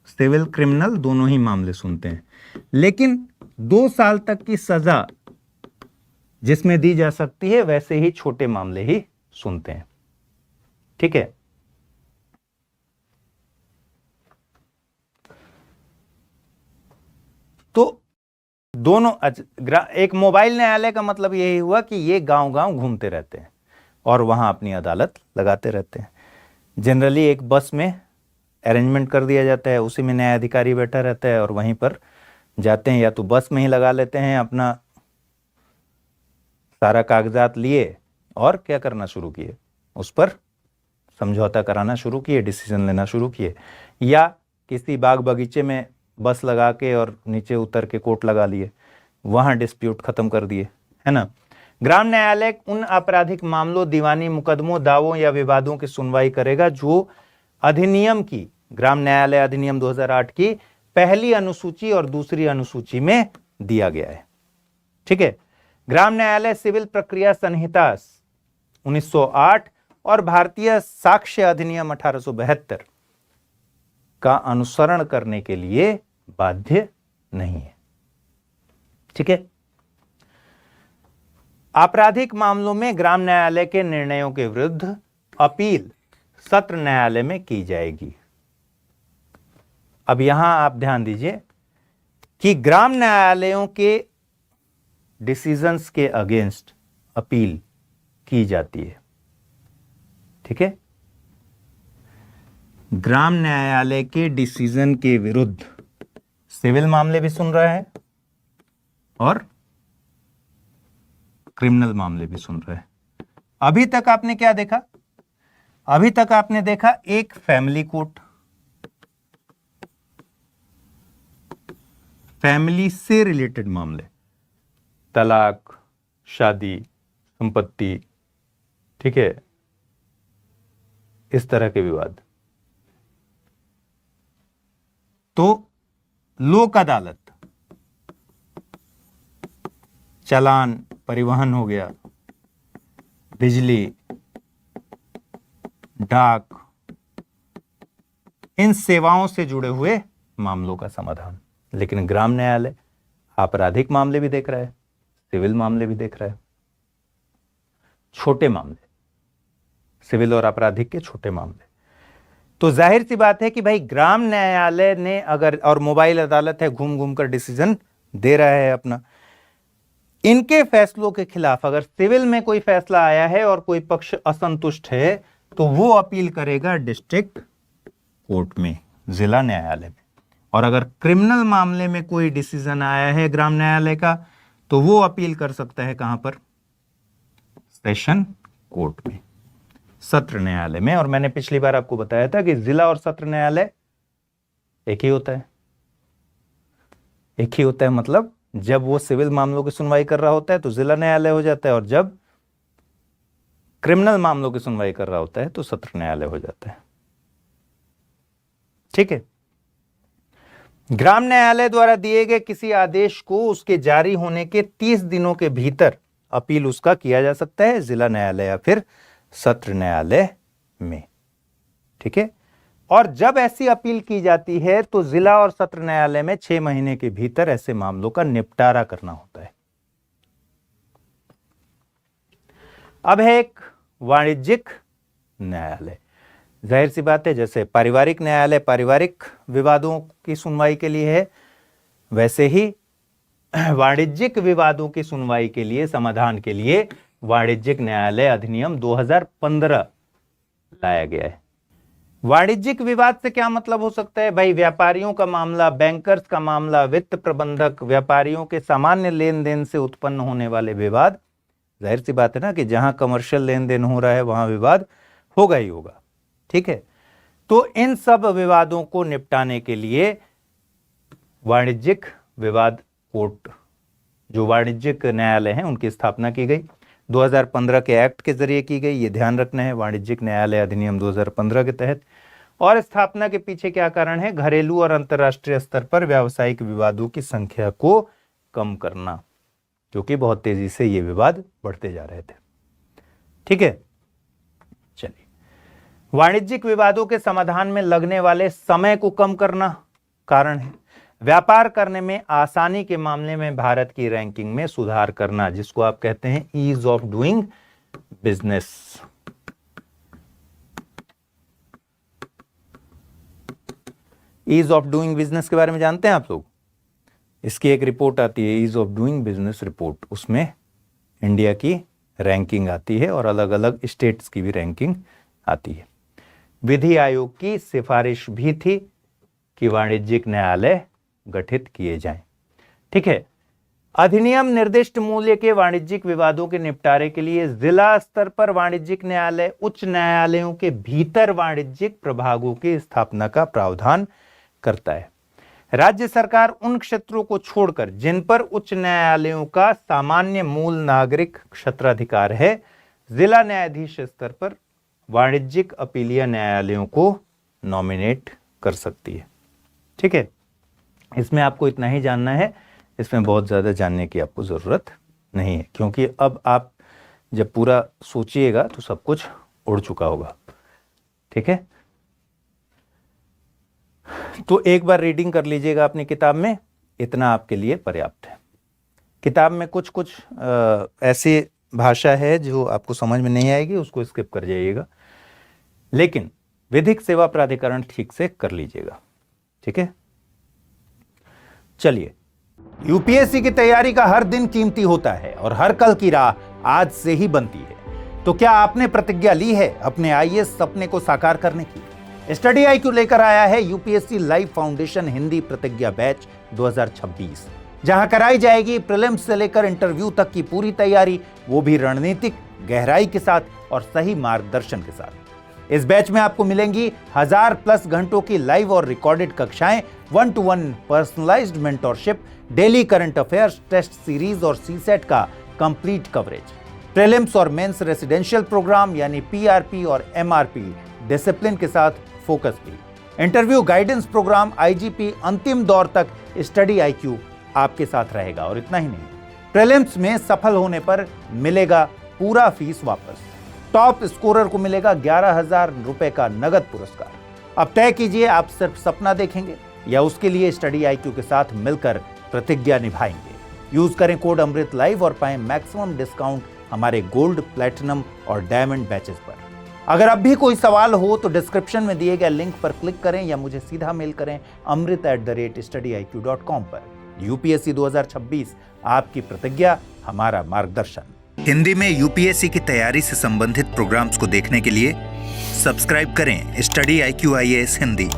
सिविल क्रिमिनल दोनों ही मामले सुनते हैं। लेकिन 2 साल तक की सजा जिसमें दी जा सकती है वैसे ही छोटे मामले ही सुनते हैं। ठीक है, तो दोनों एक मोबाइल न्यायालय का मतलब यही हुआ कि ये गांव गांव घूमते रहते हैं और वहां अपनी अदालत लगाते रहते हैं। जनरली एक बस में अरेंजमेंट कर दिया जाता है, उसी में न्यायाधिकारी बैठा रहता है और वहीं पर जाते हैं, या तो बस में ही लगा लेते हैं अपना सारा कागजात लिए और क्या करना शुरू किए, उस पर समझौता कराना शुरू किए, डिसीजन लेना शुरू किए, या किसी बाग बगीचे में बस लगा के और नीचे उतर के कोर्ट लगा लिए, वहां डिस्प्यूट खत्म कर दिए, है ना। ग्राम न्यायालय उन आपराधिक मामलों, दीवानी मुकदमों, दावों या विवादों की सुनवाई करेगा जो अधिनियम की, ग्राम न्यायालय अधिनियम 2008 की पहली अनुसूची और दूसरी अनुसूची में दिया गया है। ठीक है, ग्राम न्यायालय सिविल प्रक्रिया संहिता 1908 और भारतीय साक्ष्य अधिनियम 1872 का अनुसरण करने के लिए बाध्य नहीं है। ठीक है, आपराधिक मामलों में ग्राम न्यायालय के निर्णयों के विरुद्ध अपील सत्र न्यायालय में की जाएगी। अब यहां आप ध्यान दीजिए कि ग्राम न्यायालयों के डिसीजंस के अगेंस्ट अपील की जाती है। ठीक है, ग्राम न्यायालय के डिसीजन के विरुद्ध सिविल मामले भी सुन रहा है और क्रिमिनल मामले भी सुन रहे हैं। अभी तक आपने क्या देखा? अभी तक आपने देखा एक फैमिली कोर्ट, फैमिली से रिलेटेड मामले, तलाक, शादी, संपत्ति, ठीक है, इस तरह के विवाद। तो लोक अदालत, चालान, परिवहन हो गया, बिजली, डाक, इन सेवाओं से जुड़े हुए मामलों का समाधान। लेकिन ग्राम न्यायालय आपराधिक मामले भी देख रहा है, सिविल मामले भी देख रहा है, छोटे मामले, सिविल और आपराधिक के छोटे मामले। तो जाहिर सी बात है कि भाई ग्राम न्यायालय ने अगर, और मोबाइल अदालत है, घूम घूम कर डिसीजन दे रहा है अपना, इनके फैसलों के खिलाफ अगर सिविल में कोई फैसला आया है और कोई पक्ष असंतुष्ट है तो वो अपील करेगा डिस्ट्रिक्ट कोर्ट में, जिला न्यायालय में। और अगर क्रिमिनल मामले में कोई डिसीजन आया है ग्राम न्यायालय का तो वो अपील कर सकता है कहां पर? सेशन कोर्ट में, सत्र न्यायालय में। और मैंने पिछली बार आपको बताया था कि जिला और सत्र न्यायालय एक ही होता है, एक ही होता है। मतलब जब वो सिविल मामलों की सुनवाई कर रहा होता है तो जिला न्यायालय हो जाता है, और जब क्रिमिनल मामलों की सुनवाई कर रहा होता है तो सत्र न्यायालय हो जाता है। ठीक है, ग्राम न्यायालय द्वारा दिए गए किसी आदेश को उसके जारी होने के 30 दिनों के भीतर अपील उसका किया जा सकता है जिला न्यायालय या फिर सत्र न्यायालय में। ठीक है, और जब ऐसी अपील की जाती है तो जिला और सत्र न्यायालय में 6 महीने के भीतर ऐसे मामलों का निपटारा करना होता है। अब है एक वाणिज्यिक न्यायालय। जाहिर सी बात है, जैसे पारिवारिक न्यायालय पारिवारिक विवादों की सुनवाई के लिए है, वैसे ही वाणिज्यिक विवादों की सुनवाई के लिए, समाधान के लिए वाणिज्यिक न्यायालय अधिनियम 2015 लाया गया है। वाणिज्यिक विवाद से क्या मतलब हो सकता है भाई? व्यापारियों का मामला, बैंकर्स का मामला, वित्त प्रबंधक, व्यापारियों के सामान्य लेन देन से उत्पन्न होने वाले विवाद। जाहिर सी बात है ना कि जहां कमर्शियल लेन देन हो रहा है वहां विवाद होगा ही होगा। ठीक है, तो इन सब विवादों को निपटाने के लिए वाणिज्यिक विवाद कोर्ट, जो वाणिज्यिक न्यायालय हैं, उनकी स्थापना की गई 2015 के एक्ट के जरिए की गई। ये ध्यान रखना है, वाणिज्यिक न्यायालय अधिनियम 2015 के तहत। और स्थापना के पीछे क्या कारण है? घरेलू और अंतर्राष्ट्रीय स्तर पर व्यावसायिक विवादों की संख्या को कम करना, क्योंकि बहुत तेजी से ये विवाद बढ़ते जा रहे थे। ठीक है, चलिए, वाणिज्यिक विवादों के समाधान में लगने वाले समय को कम करना कारण है। व्यापार करने में आसानी के मामले में भारत की रैंकिंग में सुधार करना, जिसको आप कहते हैं ease of doing business. Ease of doing business के बारे में जानते हैं आप लोग? इसकी एक रिपोर्ट आती है, ease of doing business report. उसमें इंडिया की रैंकिंग आती है और अलग अलग स्टेट्स की भी रैंकिंग आती है। विधि आयोग की सिफारिश भी थी कि वाणिज्यिक न्यायालय गठित किए जाएं। ठीक है, अधिनियम निर्दिष्ट मूल्य के वाणिज्यिक विवादों के निपटारे के लिए जिला स्तर पर वाणिज्यिक न्यायालय, उच्च न्यायालयों के भीतर वाणिज्यिक प्रभागों की स्थापना का प्रावधान करता है। राज्य सरकार उन क्षेत्रों को छोड़कर जिन पर उच्च न्यायालयों का सामान्य मूल नागरिक क्षेत्राधिकार है, जिला न्यायाधीश स्तर पर वाणिज्यिक अपीलीय न्यायालयों को नॉमिनेट कर सकती है। ठीक है, इसमें आपको इतना ही जानना है, इसमें बहुत ज्यादा जानने की आपको जरूरत नहीं है, क्योंकि अब आप जब पूरा सोचिएगा तो सब कुछ उड़ चुका होगा। ठीक है, तो एक बार रीडिंग कर लीजिएगा अपनी किताब में, इतना आपके लिए पर्याप्त है। किताब में कुछ कुछ ऐसी भाषा है जो आपको समझ में नहीं आएगी, उसको स्किप कर जाइएगा, लेकिन विधिक सेवा प्राधिकरण ठीक से कर लीजिएगा। ठीक है, चलिए, यूपीएससी की तैयारी का हर दिन कीमती होता है और हर कल की राह आज से ही बनती है। तो क्या आपने प्रतिज्ञा ली है अपने आईएएस सपने को साकार करने की? स्टडी IQ लेकर आया है यूपीएससी लाइव फाउंडेशन हिंदी प्रतिज्ञा बैच 2026, जहां कराई जाएगी प्रीलिम्स से लेकर इंटरव्यू तक की पूरी तैयारी, वो भी रणनीतिक गहराई के साथ और सही मार्गदर्शन के साथ। इस बैच में आपको मिलेंगी 1000+ घंटों की लाइव और रिकॉर्डेड कक्षाएं, 1-to-1 personalised mentorship, daily current affairs, test series और सीसेट का कंप्लीट कवरेज, प्रीलिम्स और मेंस रेसिडेंशियल प्रोग्राम यानी PRP और MRP डिसिप्लिन के साथ फोकस भी, इंटरव्यू गाइडेंस प्रोग्राम, IGP अंतिम दौर तक स्टडी IQ आपके साथ रहेगा। और इतना ही नहीं, प्रीलिम्स में सफल होने पर मिलेगा पूरा फीस वापस, टॉप स्कोरर को मिलेगा 11,000 रुपए का नगद पुरस्कार। अब तय कीजिए, आप सिर्फ सपना देखेंगे या उसके लिए स्टडी IQ के साथ मिलकर प्रतिज्ञा निभाएंगे। यूज करें कोड अमृत लाइव और पाएं मैक्सिमम डिस्काउंट हमारे गोल्ड, प्लैटिनम और डायमंड बैचेस पर। अगर अब भी कोई सवाल हो तो डिस्क्रिप्शन में दिए गए लिंक पर क्लिक करें या मुझे सीधा मेल करें amrit@studiiq.com पर। यूपीएससी 2026, आपकी प्रतिज्ञा, हमारा मार्गदर्शन। हिंदी में यूपीएससी की तैयारी से संबंधित प्रोग्राम्स को देखने के लिए सब्सक्राइब करें स्टडी IQ IAS हिंदी।